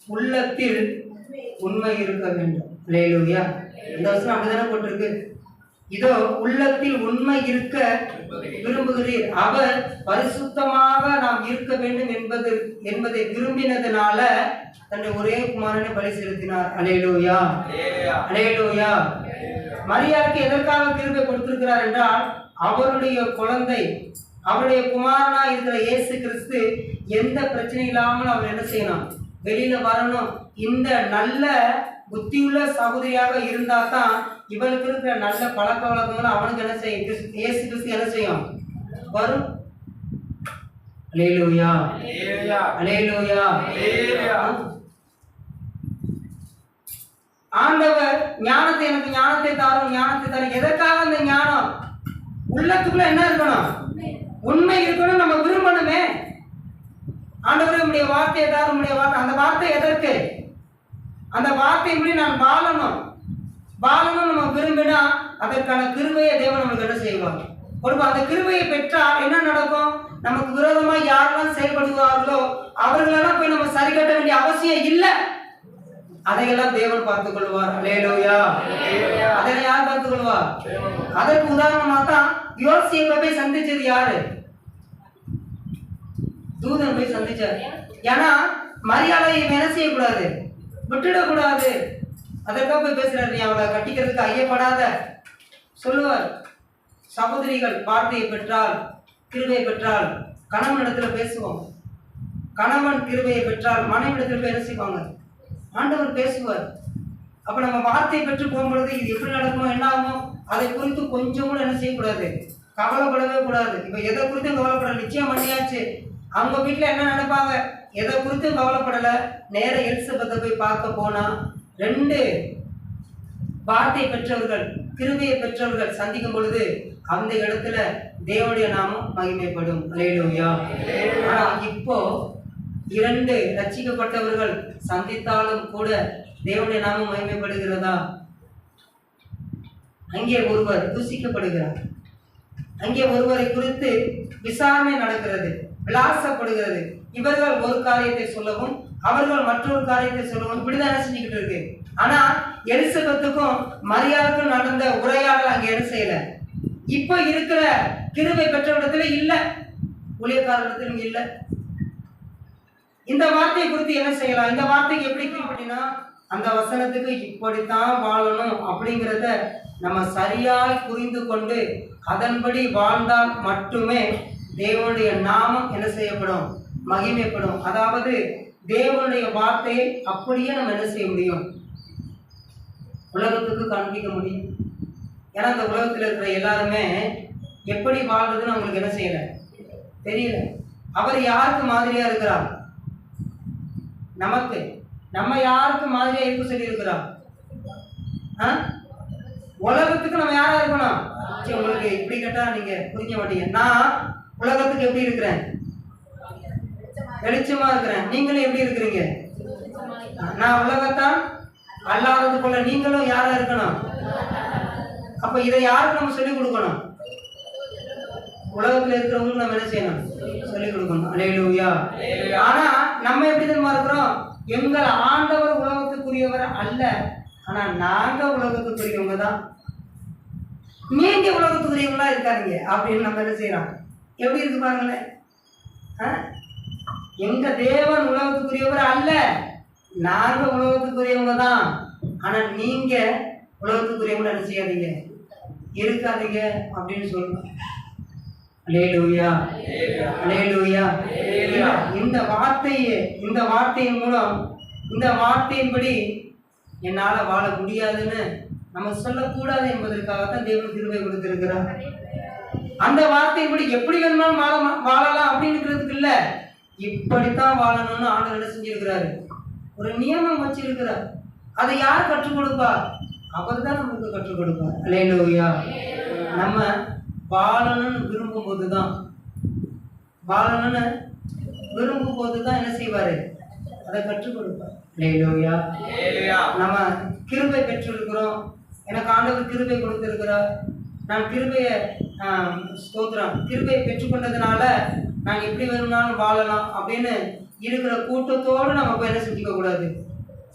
[SPEAKER 2] உள்ளத்தில் உண்மை இருக்க வேண்டும். அல்லேலூயா. இந்த வசனம் அப்படிதானே போட்டிருக்கு. இதோ உள்ளத்தில் உண்மை இருக்க விரும்புகிறீர், அவர் பரிசுத்தமாக நாம் இருக்க வேண்டும் என்பதை விரும்பினதுனால தன்னுடைய ஒரே குமாரனை பலி செலுத்தினார். அல்லேலூயா, அல்லேலூயா. மரியாளுக்கு எதற்காக கிருபை கொடுத்திருக்கிறார் என்றால் அவருடைய குழந்தை, அவருடைய குமாரனா இருக்கிற இயேசு கிறிஸ்து எந்த பிரச்சனை இல்லாமல் அவர் என்ன செய்யணும்? வெளியில வரணும். இந்த நல்ல புத்தியுள்ள சகோதரியாக இருந்தா தான் இவனுக்கு இருக்கிற நல்ல பழக்க வழக்கங்களும் அவனுக்கு என்ன செய்யும்? இயேசு கிறிஸ்து என்ன செய்யும்? வரும். அல்லேலூயா, அல்லேலூயா. ஆண்டவர் ஞானத்தை எனக்கு ஞானத்தை தாரும். எதற்காக அந்த ஞானம்? உள்ளத்துக்குள்ள என்ன இருக்கணும்? உண்மை இருக்கணும். நம்ம விரும்பணுமே. ஆண்டவரே உம்முடைய வார்த்தையை தாரும், உம்முடைய வார்த்தை. அந்த வார்த்தை எதற்கு? அந்த வார்த்தையின்படி நான் வாழணும் நம்ம விரும்பினா அதற்கான கிருபையை தேவன் நமக்கு என்ன செய்வாங்க? அந்த கிருபையை பெற்றால் என்ன நடக்கும்? நமக்கு விரோதமா யாரெல்லாம் செயல்படுவார்களோ அவர்களெல்லாம் போய் நம்ம சரி கட்ட வேண்டிய அவசியம் இல்லை. அதையெல்லாம் தேவன் பார்த்துக் கொள்வார். அல்லேலூயா. அதை யார் பார்த்துக் கொள்வார்? அதற்கு உதாரணமா தான் யோசேப்பை போய் சந்திச்சது யாரு? தூதன் போய் சந்திச்சார். ஏன்னா மரியாதை என்ன செய்யக்கூடாது? விட்டுடக்கூடாது. அதற்காக போய் பேசுறாரு. நீ அவளை கட்டிக்கிறதுக்கு ஐயப்படாத சொல்லுவார். சகோதரிகள் வார்த்தையை பெற்றால், கிருபையை பெற்றால் கணவனிடத்துல பேசுவோம். கணவன் கிருபையை பெற்றால் மனைவிடத்துல போய் என்ன செய்வாங்க? ஆண்டவர் பேசுவார். அப்ப நம்ம வார்த்தையை பெற்று போகும்பொழுது இது எப்படி நடக்குமோ என்ன ஆகுமோ அதை குறித்து கொஞ்சம் கூட என்ன செய்யக்கூடாது? கவலைப்படவே கூடாது. இப்ப எதை குறித்தும் கவலைப்படல, நிச்சயம் பண்ணியாச்சு. அவங்க வீட்டுல என்ன நினைப்பாங்க? எதை குறித்தும் கவலைப்படல. நேர எலிசபெத்தை போய் பார்க்க போனா 2 வார்த்தை பெற்றவர்கள், கிருபையை பெற்றவர்கள் சந்திக்கும் பொழுது அந்த இடத்துல தேவனுடைய நாமம் மகிமைப்படும். அல்லேலூயா. ஆனா இப்போ 2 ரட்சிக்கப்பட்டவர்கள் சந்தித்தாலும் கூட தேவனுடைய நாமம் மகிமைப்படுகிறதா? அங்கே ஒருவர் தூசிக்கப்படுகிறார். அங்கே ஒருவரை குறித்து விசாரணை நடக்கிறது, விளாசப்படுகிறது. இவர்கள் ஒரு காரியத்தை சொல்லவும் அவர்கள் மற்றொரு காரியத்தை சொல்லவும் இப்படிதான் செஞ்சுக்கிட்டு இருக்கு. ஆனா எலிசபெத்துக்கும் மரியாளுக்கும் நடந்த உரையாடல் அங்க என்ன செய்யல. இப்ப இருக்கிற கிருபை பெற்றவரிடத்துல இல்ல, ஊழியக்காரத்திலும் இல்ல. இந்த வார்த்தையை குறித்து என்ன செய்யலாம்? இந்த வார்த்தைக்கு எப்படி கீழ்படினா அந்த வசனத்துக்கு இப்படித்தான் வாழணும் அப்படிங்கிறத நம்ம சரியாய் புரிந்து கொண்டு அதன்படி வாழ்ந்தால் மட்டுமே தேவனுடைய நாமம் என்ன செய்யப்படும்? மகிமைப்படும். அதாவது தேவனுடைய வார்த்தையை அப்படியே நம்ம என்ன செய்ய முடியும்? உலகத்துக்கு காண்பிக்க முடியும். ஏன்னா இந்த உலகத்தில் இருக்கிற எல்லாருமே எப்படி வாழ்றதுன்னு அவங்களுக்கு என்ன செய்யல, தெரியல. அவர் யாருக்கு மாதிரியா இருக்கிறார்? நமக்கு. நம்ம யாருக்கு மாதிரியா இருக்க சொல்லி இருக்கிறார்? உலகத்துக்கு நம்ம யாரா இருக்கணும்? வச்சு உங்களுக்கு இப்படி கேட்டா நீங்க புரிஞ்ச மாட்டீங்க. நான் உலகத்துக்கு எப்படி இருக்கிறேன்? வெளிச்சமா இருக்கிறேன். நீங்களும் எப்படி இருக்கிறீங்க? நான் உலகத்தான் அல்லாதது போல நீங்களும் யாரா இருக்கணும்? அப்ப இதை யாருக்கு நம்ம சொல்லிக் கொடுக்கணும்? உலகத்துல இருக்கிறவங்களுக்கு நம்ம என்ன செய்யணும்? சொல்லிக் கொடுக்கணும். அல்லேலூயா. ஆனா நம்ம எப்படி தெரியுமா இருக்கிறோம்? எங்கள் ஆண்டவர் உலகத்துக்குரியவர் அல்ல, ஆனா நாங்க உலகத்துக்குரியவங்க தான். நீங்க உலகத்துக்குரியவங்களா இருக்காதீங்க அப்படின்னு நம்ம என்ன செய்யறோம்? எப்படி இருக்கு பாருங்களேன். எங்க தேவன் உலகத்துக்குரியவர் அல்ல, நாங்க உலகத்துக்குரியவங்க தான், ஆனா நீங்க உலகத்துக்குரியவங்க என்ன செய்யாதீங்க, இருக்காதீங்க அப்படின்னு சொல்லுங்க. அல்லேலூயா, அல்லேலூயா. இந்த வார்த்தையின் மூலம், இந்த வார்த்தையின்படி என்னால வாழ முடியாதுன்னு நம்ம சொல்லக்கூடாது என்பதற்காகத்தான் தேவன் கிருபை கொடுத்திருக்கிறார். அந்த வார்த்தையின்படி எப்படி வேணுமாலும் வாழலாம் அப்படிங்கிறதுக்கு இல்ல, இப்படித்தான் வாழணும்னு ஆண்டவர் என்ன செஞ்சிருக்கிறாரு? ஒரு நியமம் வச்சிருக்கிறார். அதை யார் கற்றுக் கொடுப்பா? அவர் தான் நமக்கு கற்றுக் கொடுப்பார். அல்லேலூயா. நம்ம வாழணும்னு விரும்பும் போதுதான் என்ன செய்வாரு? அதை கற்றுக் கொடுப்பார். அல்லேலூயா. நம்ம கிருபை பெற்றிருக்கிறோம். எனக்கு ஆண்டவர் கிருபை கொடுத்திருக்கிறார். நான் கிருபையை ஸ்தோத்திரம், கிருபையை பெற்றுக்கொண்டதுனால நான் எப்படி வேணும்னாலும் வாழலாம் அப்படின்னு இருக்கிற கூட்டத்தோடு நம்ம போய் என்ன செஞ்சுக்க கூடாது?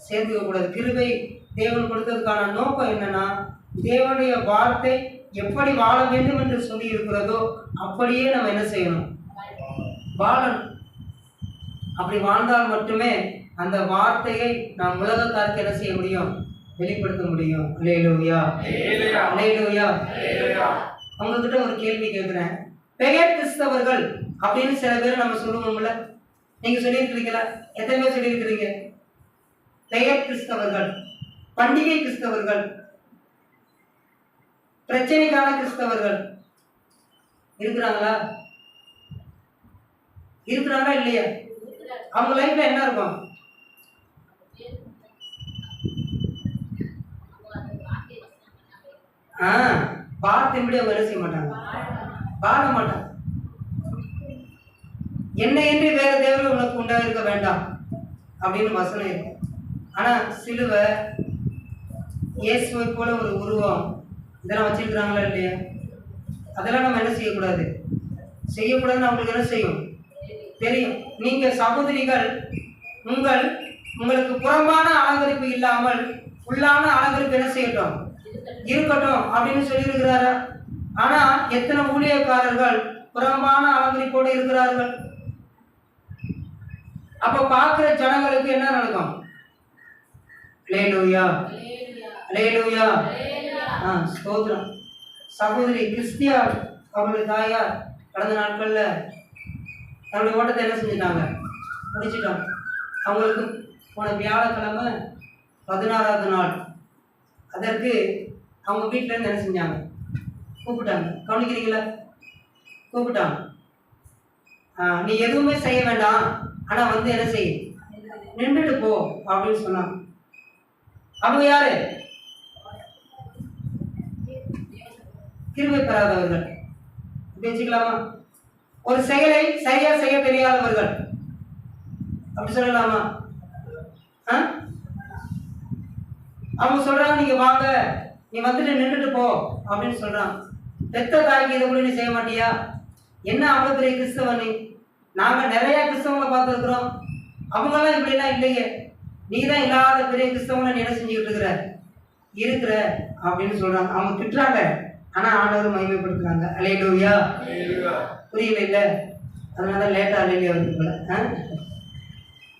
[SPEAKER 2] சேர்த்துக்க கூடாது. கிருபை தேவன் கொடுத்ததுக்கான நோக்கம் என்னன்னா, தேவனுடைய வார்த்தை எப்படி வாழ வேண்டும் என்று சொல்லி இருக்கிறதோ அப்படியே நம்ம என்ன செய்யணும்? வாழணும். அப்படி வாழ்ந்தால் மட்டுமே அந்த வார்த்தையை நாம் உலகத்தாருக்கு என்ன செய்ய முடியும்? வெளிப்படுத்த முடியும். அல்லேலூயா, அல்லேலூயா. உங்ககிட்ட ஒரு கேள்வி கேட்கிறேன். பெயர் கிறிஸ்தவர்கள் அப்படின்னு சில பேர் நம்ம சொல்லுவோம்ல, நீங்க சொல்லியிருக்கிறீங்களா? எத்தனை பேர் சொல்லியிருக்கிறீங்க? பெயர் கிறிஸ்தவர்கள், பண்டிகை கிறிஸ்தவர்கள், பிரச்சனைக்கான கிறிஸ்தவர்கள் இருக்கிறாங்களா? இருக்கிறாங்களா இல்லையா? அவங்க லைஃப்ல என்ன இருக்கும்? வார்த்தையின்படி அவங்க என்ன செய்ய மாட்டாங்க? வாழ மாட்டாங்க. என்னை என்று வேற தேவர்கள் உனக்கு உண்டாக இருக்க வேண்டாம் அப்படின்னு வசனம் இருக்கு. ஆனா சிலுவை, இயேசுவை போல ஒரு உருவம், இதெல்லாம் வச்சிருக்கிறாங்களா இல்லையா? அதெல்லாம் நம்ம என்ன செய்யக்கூடாது? செய்யக்கூடாதுன்னு அவங்களுக்கு என்ன செய்யும்? தெரியும். நீங்க சகோதரிகள், உங்களுக்கு புறம்பான அலங்கரிப்பு இல்லாமல் உள்ளான அலங்கரிப்பு என்ன செய்யட்டும்? இருக்கட்டும் அப்படின்னு சொல்லியிருக்கிறாரா? ஆனா எத்தனை ஊழியக்காரர்கள் புறம்பான அலங்கரிப்போடு இருக்கிறார்கள்? அப்ப பார்க்கிற ஜனங்களுக்கு என்ன நடக்கும்? அல்லேலூயா, அல்லேலூயா. ஸ்தோத்திரம். சகோதரி கிறிஸ்தியா அவருடைய தாயார் கடந்த நாட்கள்ல தன்னுடைய ஓட்டத்தை என்ன செஞ்சுட்டாங்க? முடிச்சுட்டாங்க. அவங்களுக்கு போன வியாழக்கிழமை 16வது நாள். அதற்கு அவங்க வீட்டில இருந்து என்ன செஞ்சாங்க? கூப்பிட்டாங்க. கவனிக்கிறீங்களா? கூப்பிட்டாங்க. நீ எதுவுமே செய்ய வேண்டாம், ஆனா வந்து என்ன செய்ய, நின்றுட்டு போ அப்படின்னு சொன்னாங்க. அவங்க யாரு? கிருபை பெறாதவர்கள் வச்சுக்கலாமா? ஒரு செயலை சரியா செய்ய தெரியாதவர்கள் அப்படி சொல்லலாமா? அவங்க சொல்றாங்க, நீங்க வாங்க, நீ வந்துட்டு நின்றுட்டு போ அப்படின்னு சொல்றாங்க. பெத்த தாய்க்கு இதை கூட நீ செய்ய மாட்டியா? என்ன அவ்வளவு பெரிய கிறிஸ்தவன் நீ? நாங்க நிறைய கிறிஸ்தவங்களை பார்த்துருக்குறோம், அவங்கெல்லாம் இப்படிலாம் இல்லையே, நீ தான் இல்லாத பெரிய கிறிஸ்தவங்களை நீ என்ன செஞ்சுக்கிட்டு இருக்கிற அப்படின்னு சொல்றாங்க. அவங்க திட்டுறாங்க, ஆனா ஆண்டவர் மகிமைப்படுத்துறாங்க. அல்லேலூயா. புரியல இல்ல? அதனால லேட்டா அல்லேலூயா வந்து போல.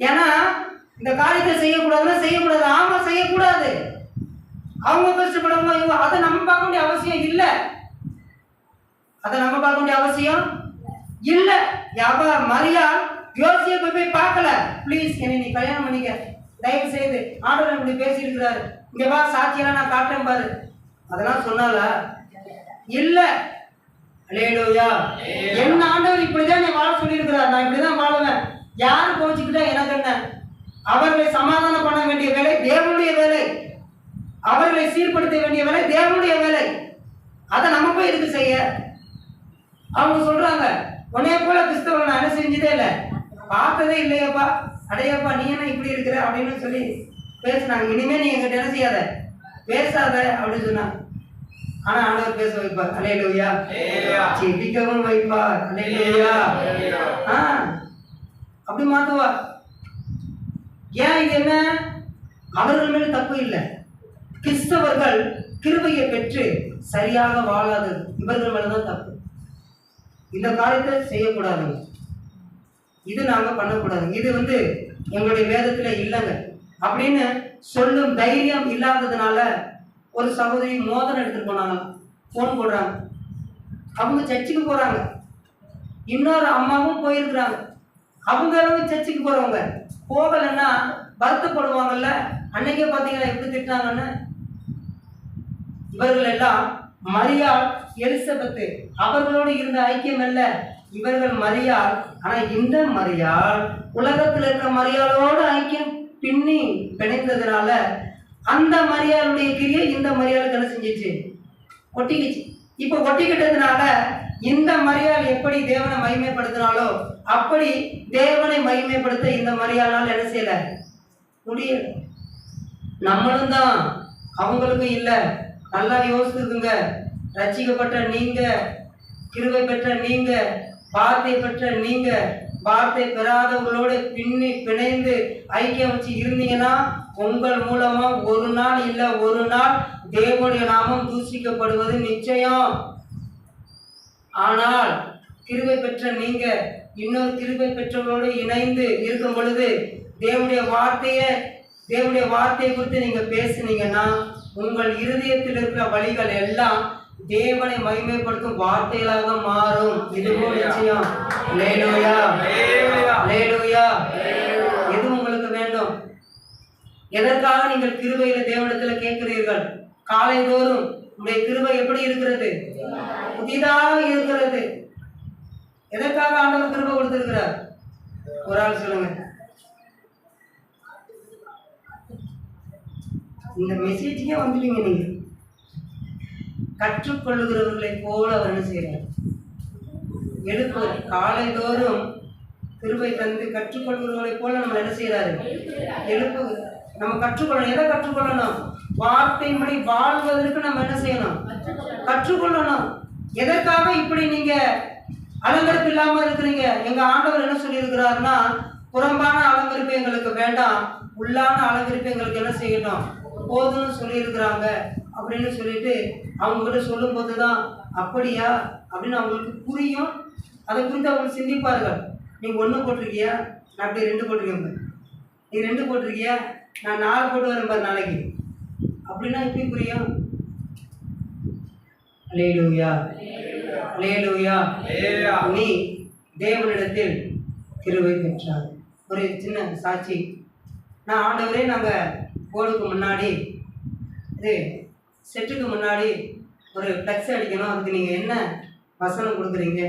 [SPEAKER 2] ஏன்னா இந்த காரியத்தை செய்யக்கூடாதுன்னா செய்யக்கூடாது. ஆமா, செய்யக்கூடாது. அவங்க கஷ்டப்படுவாங்க, இவங்க அதை நம்ம பார்க்க வேண்டிய அவசியம் இல்லை. அதை நம்ம பார்க்க வேண்டிய அவசியம் இல்லை. மரியா யோசிப்பை போய் பார்க்கல. ப்ளீஸ் என்னை நீ கல்யாணம் பண்ணிக்க, தயவு செய்து, ஆண்டவர் இப்படி பேசி இருக்கிறாரு, இங்க வா, சாட்சியெல்லாம் நான் காட்டுறேன் பாரு, அதெல்லாம் சொன்னால இல்ல. அல்லேலூயா. என்ன ஆண்டவர் இப்படிதான் நீ வாழ சொல்லி இருக்கிறார், நான் இப்படிதான் வாழுவேன். யாரு கோச்சுக்கிட்டா எனக்கு என்ன? அவர்களை சமாதானம் பண்ண வேண்டிய வேலை தேவனுடைய வேலை, அவர்களை சீர்படுத்த வேண்டிய வேலை தேவனுடைய வேலை. அதை நம்ம போய் எதுக்கு செய்ய? அவங்க சொல்றாங்க, உன்னைய போல கிறிஸ்தவன் நான் என்ன செஞ்சதே இல்லை, பார்த்ததே இல்லையாப்பா, அடையாப்பா நீ என்ன இப்படி இருக்கிற அப்படின்னு சொல்லி பேசினாங்க. இனிமே நீ எங்கிட்ட என்ன செய்யாத, பேசாத அப்படின்னு சொன்னாங்க. ஆனா ஆண்டவர் பேச வைப்பார். அல்லேலூயா. ஜெபிக்கவும் வைப்பார். அல்லேலூயா. அப்படி மாத்துவார். ஏன் இது என்ன? அவர்கள் மேல தப்பு இல்லை. கிறிஸ்தவர்கள் கிருபையை பெற்று சரியாக வாழாதது இவர்கள் மேலதான் தப்பு. இந்த காரியத்தை செய்யக்கூடாதுங்க, இது நாங்க பண்ணக்கூடாது, இது எங்களுடைய வேதத்துல இல்லைங்க அப்படின்னு சொல்லும் தைரியம் இல்லாததுனால ஒரு சகோதரி மோதிரம் எடுத்துட்டு போனாங்க. போன் போடுறாங்க, அவங்க சர்ச்சுக்கு போறாங்க. இன்னொரு அம்மாவும் போயிருக்கிறாங்க, அவங்களும் சர்ச்சுக்கு போறவங்க. போகலைன்னா வருத்தப்படுவாங்கல்ல. அன்னைக்கே பார்த்தீங்கன்னா எப்படி திட்டாங்கன்னு. இவர்கள் எல்லாம் மரியாள் எலிசபெத்து அவர்களோடு இருந்த ஐக்கியம் அல்ல, இவர்கள் மரியாள். ஆனா இந்த மரியாள் உலகத்தில் இருக்கிற மரியாளோடு ஐக்கியம் பின்னி பிணைந்ததுனால அந்த மரியாளுடைய கிரியை இந்த மரியாளுக்கு என்ன செஞ்சிச்சு, ஒட்டிக்கிச்சு. இப்போ ஒட்டிக்கிட்டதுனால இந்த மரியாள் எப்படி தேவனை மகிமைப்படுத்தினாலோ அப்படி தேவனை மகிமைப்படுத்த இந்த மரியாளால் என்ன செய்யல முடியல. நம்மளும் தான், அவங்களுக்கும் இல்லை. நல்லா யோசித்துக்குங்க. ரட்சிக்கப்பட்ட நீங்க, கிருபை பெற்ற நீங்க, வார்த்தை பெற்ற நீங்க, வார்த்தை பெறாதவர்களோடு பின்னி பிணைந்து ஐக்கியம் வச்சு இருந்தீங்கன்னா உங்கள் மூலமா ஒரு நாள் இல்ல ஒரு நாள் தேவனுடைய நாமம் தூஷிக்கப்படுவது நிச்சயம். ஆனால் கிருபை பெற்ற நீங்க இன்னொரு கிருபை பெற்றவர்களோடு இணைந்து இருக்கும் பொழுது தேவனுடைய வார்த்தையை குறித்து நீங்க பேசுனீங்கன்னா உங்கள் இருதயத்தில் இருக்கிற வழிகள் எல்லாம் தேவனை மகிமைப்படுத்தும் வார்த்தைகளாக மாறும். இதுவும் நிச்சயம். அல்லேலூயா. அல்லேலூயா. எது உங்களுக்கு வேண்டும்? எதற்காக நீங்கள் கிருபையில தேவனிடத்துல கேட்கிறீர்கள்? காலைதோறும் உங்களுடைய கிருபை எப்படி இருக்கிறது? புதிதாக இருக்கிறது. எதற்காக ஆண்டவர் கிருபை கொடுத்திருக்கிறார்? ஒரு ஆள் சொல்லுங்க. இந்த மெசேஜுக்கே வந்துட்டீங்க நீங்க. கற்றுக்கொள்ளுகிறவர்களை போல அவர் என்ன செய்யறார்? எழுப்புவர். காலைதோறும் கிருபை தந்து கற்றுக்கொள்கிறவர்களை போல நம்ம என்ன செய்யறாரு? எழுப்புகிறார். நம்ம கற்றுக்கொள்ளணும். எதை கற்றுக்கொள்ளணும்? வார்த்தையின்படி வாழ்வதற்கு நம்ம என்ன செய்யணும்? கற்றுக்கொள்ளணும். எதற்காக இப்படி நீங்க அலங்கரிப்பு இல்லாம இருக்கிறீங்க? எங்க ஆண்டவர் என்ன சொல்லி இருக்கிறாருன்னா, புறம்பான அலங்கரிப்பு எங்களுக்கு வேண்டாம், உள்ளான அலங்கரிப்பு எங்களுக்கு என்ன செய்யணும் போதும்னு சொல்லி இருக்கிறாங்க அப்படின்னு சொல்லிட்டு அவங்க கிட்ட சொல்லும் போதுதான் அப்படியா அப்படின்னு அவங்களுக்கு புரியும். அதை குறித்து அவங்க சிந்திப்பார்கள். நீங்க 1 போட்டிருக்கியா, நான் அப்படி 2 போட்டிருக்கேன், நீ 2 போட்டிருக்கியா, நான் 4 போட்டு வரேன் பாரு நாளைக்கு அப்படின்னா எப்படி புரியும்? அல்லேலூயா. அல்லேலூயா. நீ தேவனிடத்தில் கிருபை பெற்றார். ஒரு சின்ன சாட்சி. நான் ஆண்டவரே, நாங்கள் கோலுக்கு முன்னாடி இது செட்டுக்கு முன்னாடி ஒரு ஃப்ளெக்ஸ் அடிக்கணும், அதுக்கு நீங்கள் என்ன வசனம் கொடுக்குறீங்க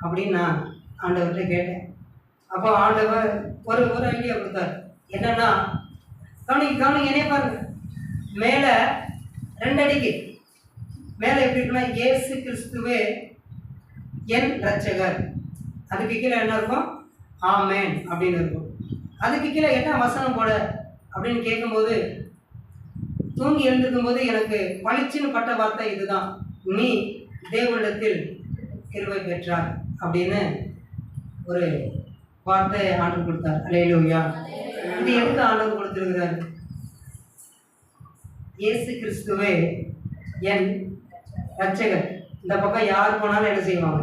[SPEAKER 2] அப்படின்னு நான் ஆண்டவர்கிட்ட கேட்டேன். அப்போ ஆண்டவர் ஒரு ஐடியா கொடுத்தார். என்னன்னா, கவனிங்க என்னைய பாருங்க. மேலே 2 அடிக்கு மேலே எப்படி இருக்குன்னா, இயேசு கிறிஸ்துவே என் ரட்சகர். அதுக்கு கீழே என்ன இருக்கும்? ஆமென் அப்படின்னு இருக்கும். அதுக்கு கீழே என்ன வசனம் போட அப்படின்னு கேட்கும்போது, தூங்கி எழுந்திருக்கும் போது எனக்கு பளிச்சுன்னு பட்ட வார்த்தை இதுதான், நீ தேவனிடத்தில் கிருபை பெற்றார் அப்படின்னு ஒரு வார்த்தை ஆண்டவர் கொடுத்தார். அல்லேலூயா. இது எதுக்கு ஆண்டவர் கொடுத்திருக்கிறார்? இயேசு கிறிஸ்துவே என் ரட்சகர். இந்த பக்கம் யார் போனாலும் என்ன செய்வாங்க?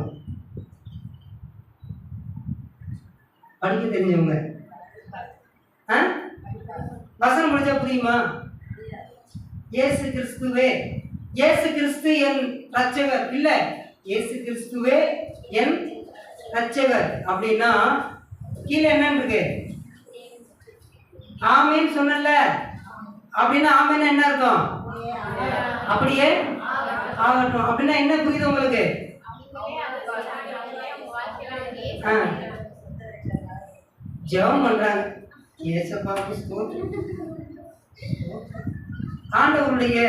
[SPEAKER 2] படிக்க தெரிஞ்சவங்க. வசனம் முடிஞ்சா புரியுமா? இயேசு கிறிஸ்துவே, இயேசு கிறிஸ்து என் ரட்சகர் இல்ல, இயேசு கிறிஸ்துவே என் ரட்சகர் அப்படின்னா கீழே என்னன்னு இருக்கு? ஆமேன்னு சொன்னல. அப்படின்னா ஆமேன்னு என்ன அர்த்தம்? அப்படியே ஆகட்டும். அப்படின்னா என்ன புரியுது உங்களுக்கு? ஜெபம் பண்றாங்க. ஏசப்பாவுக்கு ஸ்தோத்திரம். ஆண்டவருடைய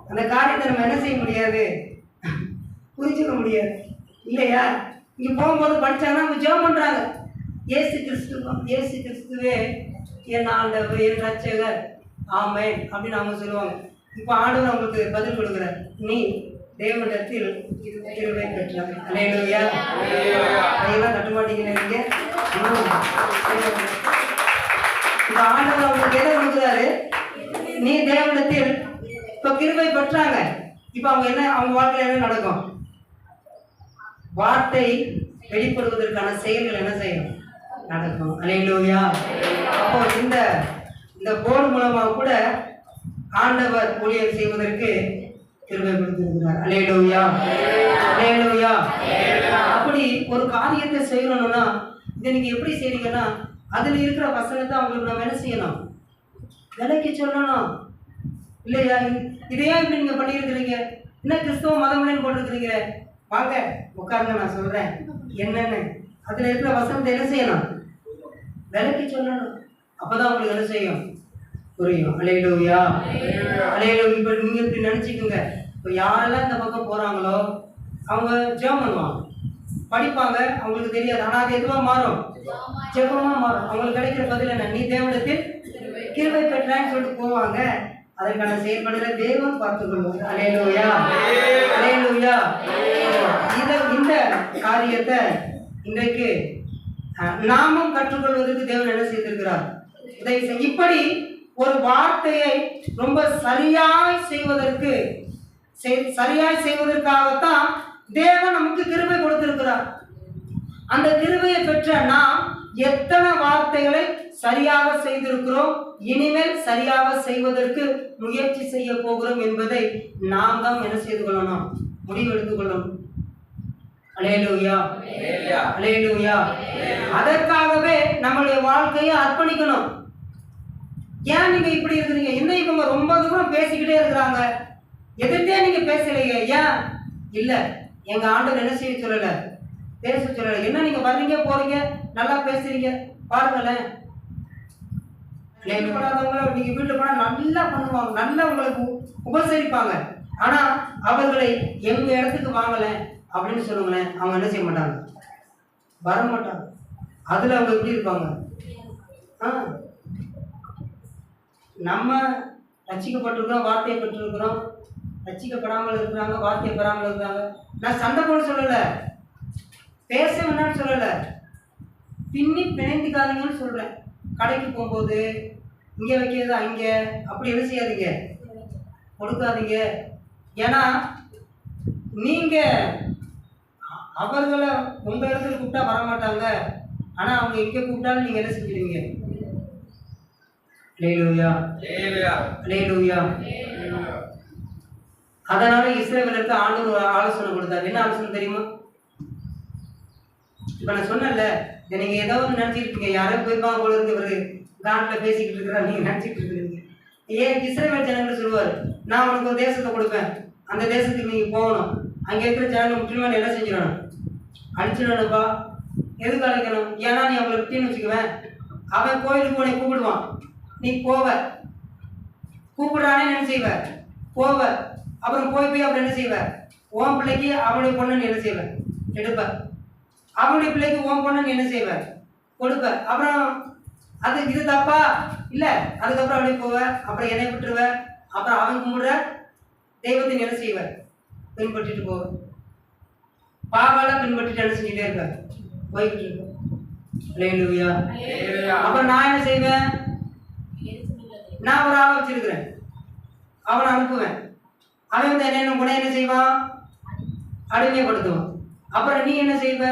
[SPEAKER 2] அந்த காரியத்தை நம்ம என்ன செய்ய முடியாது? புரிஞ்சுக்க முடியாது இல்லையா? இங்க போகும்போது படிச்சாங்கன்னா அவங்க ஜெபம் பண்றாங்க, இயேசு கிறிஸ்துவே என் ஆண்டவர், என் ரட்சகர், ஆமென் அப்படின்னு அவங்க சொல்லுவாங்க. இப்போ ஆண்டவர் அவங்களுக்கு பதில் கொடுக்குறார், நீ தேவனிடத்தில் கிருபை பெற்றாய். அல்லேலூயா. கையெல்லாம் தட்ட மாட்டீங்களா நீங்க? இப்போ ஆண்டவர் அவங்களுக்கு எதை கொடுக்குறாரு? நீ தேவனிடத்தில் இப்போ கிருபை பெற்றாங்க. இப்போ அவங்க என்ன, அவங்க வாழ்க்கையில் என்ன நடக்கும்? வார்த்தை வெளிப்படுவதற்கான செயல்கள் என்ன செய்யும்? நடக்கும். அல்லேலூயா. அப்போ இந்த போர்டு மூலமாக கூட ஆண்டவர் ஊழியம் செய்வதற்கு கிருபை கொடுத்திருக்கிறார். அல்லேலூயா. அல்லேலூயா. அப்படி ஒரு காரியத்தை செய்யணும்னா இதை நீங்க எப்படி செய்றீங்கன்னா, அதுல இருக்கிற வசனத்தை அவங்களுக்கு நம்ம என்ன செய்யணும்? விலைக்கு சொல்லணும் இல்லையா? இதையே இப்படி நீங்க பண்ணியிருக்கிறீங்க, என்ன கிறிஸ்தவ மதம்னு போட்டிருக்கிறீங்க, வாங்க உட்காருங்க நான் சொல்றேன் என்னன்னு. அதுல இருக்கிற வசனத்தை என்ன செய்யணும்? விலைக்கு சொல்லணும். அப்பதான் உங்களுக்கு என்ன செய்யும்? புரியும். அல்லேலூயா. அல்லேலூயா. இப்போ நீங்க இப்படி நினைச்சுக்கோங்க, இப்போ யாரெல்லாம் இந்த பக்கம் போறாங்களோ அவங்க ஜெபம் பண்ணுவாங்க, படிப்பாங்க, அவங்களுக்கு தெரியாது. ஆனா அது எதுவா மாறும்? ஜெபமா மாறும். அவங்களுக்கு கிடைக்கிற பதில் என்ன? நீ தேவனிடத்தில் கிருபை பெற்றான்னு சொல்லிட்டு போவாங்க. அதற்கான செயல்பாடுகளை தேவன் பார்த்துக் கொள்வார். அல்லேலூயா. அல்லேலூயா. இந்த காரியத்தை இன்றைக்கு நாமும் கற்றுக்கொள்வதற்கு தேவன் என்ன செய்திருக்கிறார்? இப்படி ஒரு வார்த்தையை ரொம்ப சரியாய் செய்வதற்காகத்தான் தேவன் நமக்கு கிருபை கொடுத்திருக்கிறார். அந்த கிருபையை பெற்ற நாம் எத்தனை வார்த்தைகளை சரியாக செய்திருக்கிறோம், இனிமேல் சரியாக செய்வதற்கு முயற்சி செய்ய போகிறோம் என்பதை நாம் தான் என்ன செய்து கொள்ளணும்? முடிவெடுத்துக் கொள்ளணும். அல்லேலூயா. அல்லேலூயா. அதற்காகவே நம்மளுடைய வாழ்க்கையை அர்ப்பணிக்கணும். ஏன் நீங்க இப்படி இருக்கிறீங்க? என்ன இவங்க ரொம்ப தூரம் பேசிக்கிட்டே இருக்கிறாங்க, எதிர்த்தே நீங்க பேசலையே, ஏன்? இல்ல, எங்க ஆண்டவர் என்ன செய்ய சொல்லல, பேச சொல்லல. என்ன நீங்க வர்றீங்க போறீங்க, நல்லா பேசுறீங்க, பாருங்களேன். நீங்க வீட்டுல போனா நல்லா பண்ணுவாங்க, நல்லா உங்களுக்கு உபசரிப்பாங்க. ஆனா அவர்களை எங்க இடத்துக்கு வாங்கல அப்படின்னு சொல்லுங்களேன், அவங்க என்ன செய்ய மாட்டாங்க? வர மாட்டாங்க. அதுல அவங்க எப்படி இருப்பாங்க? நம்ம ரட்சிக்கப்பட்டிருக்கிறோம், வார்த்தையை பெற்றிருக்கிறோம், ரட்சிக்கப்படாமல் இருக்கிறாங்க, வார்த்தையை பெறாமல் இருக்கிறாங்க. நான் சண்டை போட சொல்லல, பேச வேண்டாம்னு சொல்லல, பின்னி பிணைந்துக்காதீங்கன்னு சொல்றேன். கடைக்கு போகும்போது இங்க வைக்கிறது அங்க அப்படி என்ன செய்யாதீங்க, கொடுக்காதீங்க. ஏன்னா நீங்க அவர்களை உங்க இடத்துல கூப்பிட்டா வரமாட்டாங்க, ஆனா அவங்க எங்க கூப்பிட்டாலும் நீங்க என்ன செஞ்சிருவீங்க? அல்லேலூயா. அல்லேலூயா. அதனால இஸ்ரவேலுக்கு ஆண்டவர் ஒரு ஆலோசனை கொடுத்தாரு. என்ன ஆலோசனை தெரியுமா? இப்ப நான் சொன்னேன்ல, நீங்க ஏதோ ஒன்று நினைச்சிருக்கீங்க, யாரோ போயிருப்பாங்க போல இருக்கு, இவரு காட்டுல பேசிக்கிட்டு இருக்கிறா, நீங்க நினைச்சிட்டு இருக்கிறீங்க. ஏன் இஸ்ரவேல் ஜனங்கள் சொல்லுவாரு, நான் உனக்கு ஒரு தேசத்தை கொடுப்பேன், அந்த தேசத்துக்கு நீங்க போகணும், அங்க இருக்கிற ஜனங்கள் முற்றிலுமே என்ன செஞ்சிடணும்? அழிச்சிடணும்ப்பா. எதுக்கு அழைக்கணும்? ஏன்னா நீ அவங்களை விட்டுன்னு வச்சுக்குவேன், அவன் கோயிலுக்கு உன்னை கூப்பிடுவான், நீ போவ, கூப்பிடுறானே என்ன செய்வ? போவ. அப்புறம் போய் அப்புறம் என்ன செய்வ? உன் பிள்ளைக்கு அவனுடைய பொண்ணு நீ என்ன செய்வ? எடுப்ப. அவனுடைய பிள்ளைக்கு உன் பொண்ணு நீ என்ன செய்வ? கொடுப்ப. அப்புறம் அது இது தப்பா இல்ல, அதுக்கப்புறம் அப்படியே போவ, அப்புறம் என்னை விட்டுருவ, அப்புறம் அவன் கும்பிடுற தெய்வத்தை என்ன செய்வ? பின்பற்றிட்டு போவ. பாவால பின்பற்றிட்டு என்ன செஞ்சுட்டே இருக்க? போய்கிட்டு இருக்க. அல்லேலூயா. அப்புறம் நான் என்ன செய்வேன்? நான் ஒரு ஆளை வச்சிருக்கிறேன், அவனை அனுப்புவேன், அவன் வந்து என்ன கூட என்ன செய்வான்? அடிமைப்படுத்துவான். அப்புறம் நீ என்ன செய்வ?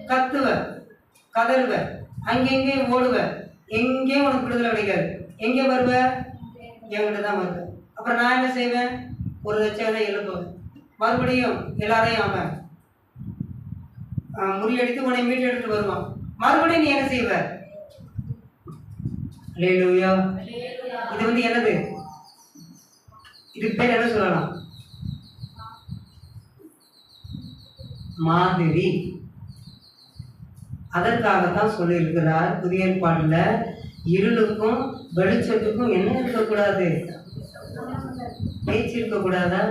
[SPEAKER 2] கத்துவ, கதறுவ, அங்கெங்கே ஓடுவ, எங்கேயும் உனக்கு விடுதலை கிடைக்காது. எங்கே வருவ? என்கிட்ட தான் வருவ. அப்புறம் நான் என்ன செய்வேன்? ஒரு லட்சம் எழுப்புவேன், மறுபடியும் எல்லாரையும் அவன் முறியடித்து உன்னை மீட்டு எடுத்துட்டு வருவான். மறுபடியும் நீ என்ன செய்வ? அல்லேலூயா. இது வந்து என்னது? இதுக்கு பேர் என்ன சொல்லலாம்? மாதிரி. அதற்காகத்தான் சொல்லி இருக்கிறார் புதிய ஏற்பாடுல, இருளுக்கும் வெளிச்சத்துக்கும் என்ன இருக்கக்கூடாது? பேச்சு இருக்கக்கூடாதா?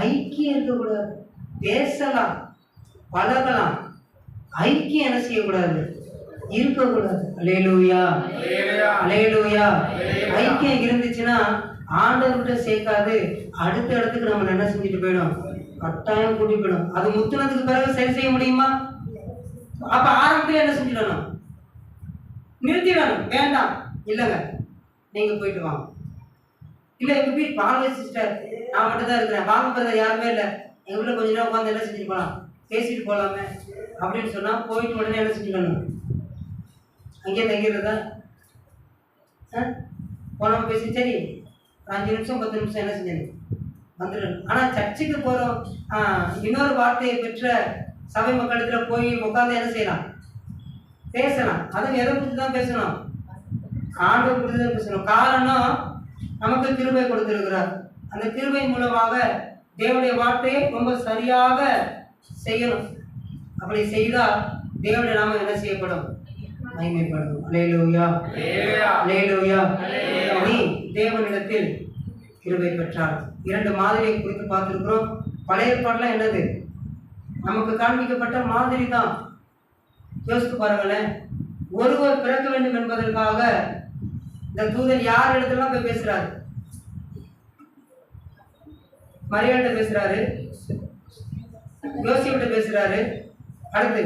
[SPEAKER 2] ஐக்கியம் இருக்கக்கூடாது. பேசலாம், பழகலாம், ஐக்கியம் என்ன செய்யக்கூடாது, இருக்கக்கூடாது. அல்லேலூயா, அல்லேலூயா. ஐக்கியம் இருந்துச்சுன்னா ஆண்டவர்கிட்ட சேர்க்காது, அடுத்த இடத்துக்கு நம்ம என்ன செஞ்சுட்டு போயிடும், கட்டாயம் கூட்டி போயிடும். அது முத்துனதுக்கு பிறகு சரி செய்ய முடியுமா? அப்ப ஆரம்பத்துல என்ன செஞ்சிடணும், நிறுத்திடணும். வேண்டாம், இல்லைங்க நீங்க போயிட்டு வாங்க. இல்ல எங்க வீட்டு வாங்க சிஸ்டர், நான் மட்டும் தான் இருக்கிறேன், வாங்க பிரதர் யாருமே இல்லை, எங்க வீட்டுல கொஞ்ச நேரம் உட்காந்து என்ன செஞ்சுட்டு போகலாம், பேசிட்டு போகலாமே அப்படின்னு சொன்னா போயிட்டு உடனே என்ன செஞ்சுக்கணும், அங்கேயே தங்கிடுறதா? போனோம் பேசி சரி 5 நிமிஷம் 10 நிமிஷம் என்ன செஞ்சேன் வந்துடணும். ஆனா சர்ச்சுக்கு போறோம், இன்னொரு வார்த்தையை பெற்ற சபை மக்களிடத்துல போய் உட்காந்து என்ன செய்யலாம், பேசலாம். அதுவும் எதை குறித்து தான் பேசணும், ஆண்டவர் குறித்து தான் பேசணும். காரணம் நமக்கு கிருபை கொடுத்திருக்கிறார். அந்த கிருபை மூலமாக தேவனுடைய வார்த்தையை ரொம்ப சரியாக செய்யணும். அப்படி செய்தால் தேவனுடைய நாமம் என்ன செய்யப்படும், மகிமைப்படும். அல்லேலூயா, அல்லேலூயா. நீ தேவனிடத்தில் கிருபை பெற்றார். 2 மாதிரியை குறித்து பார்த்திருக்கிறோம். பழைய ஏற்பாடுல என்னது, நமக்கு காண்பிக்கப்பட்ட மாதிரி தான். யோசித்து பாருங்களேன், ஒருவர் பிறக்க வேண்டும் என்பதற்காக இந்த தூதன் யார் இடத்துல போய் பேசுறாரு, மரியாதை பேசுறாரு, யோசிக்கிட்ட பேசுறாரு. அடுத்து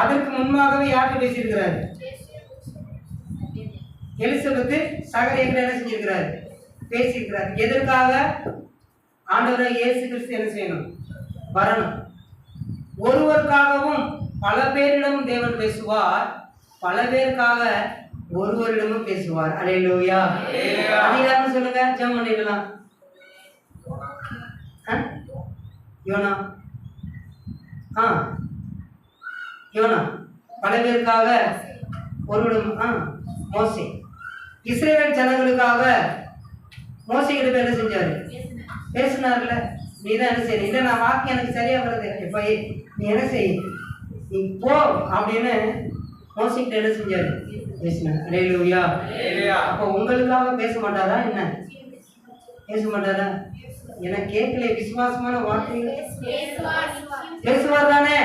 [SPEAKER 2] அதற்கு முன்பாகவே யார்கிட்ட பேசியிருக்கிறாரு, எலிசபெத்து சகரியிட்ட என்ன செஞ்சிருக்கிறாரு, பேசியிருக்கிறார். எதற்காக, ஆண்டவராகிய இயேசு கிறிஸ்து என்ன செய்யணும், வரணும். ஒருவருக்காகவும் பல பேரிடமும் தேவன் பேசுவார், பல பேருக்காக ஒருவரிடமும் பேசுவார். அல்லேலூயா. அதிகாரம் சொல்லுங்க, ஜெபம் பண்ணிடலாம். யோனா, யோனா பல பேருக்காக ஒருவரிடம், மோசே இஸ்ரேல் ஜனங்களுக்காக மோசே கிட்ட என்ன செஞ்சாரு, பேசினார்ல. நீ தான் என்ன செய்ய, இல்லை நான் வாக்கு எனக்கு சரியா வருது, இப்ப நீ என்ன செய், நீ போ அப்படின்னு மோசிக்கிட்ட என்ன செஞ்சாரு, பேசினார். அல்லேலூயா. அப்ப உங்களுக்காக பேச மாட்டாரா என்ன, பேச மாட்டாரா? எனக்கு கேட்கல, விசுவாசமான வார்த்தைகள் பேசுவார் தானே.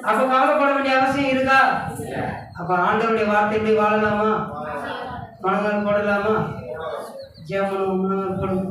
[SPEAKER 2] அப்ப கவலைப்பட வேண்டிய அவசியம் இருக்கா? அப்ப ஆண்டவருடைய வார்த்தை எப்படி வாழலாமா, மனதால் போடலாமா, ஜெபம் போடும்.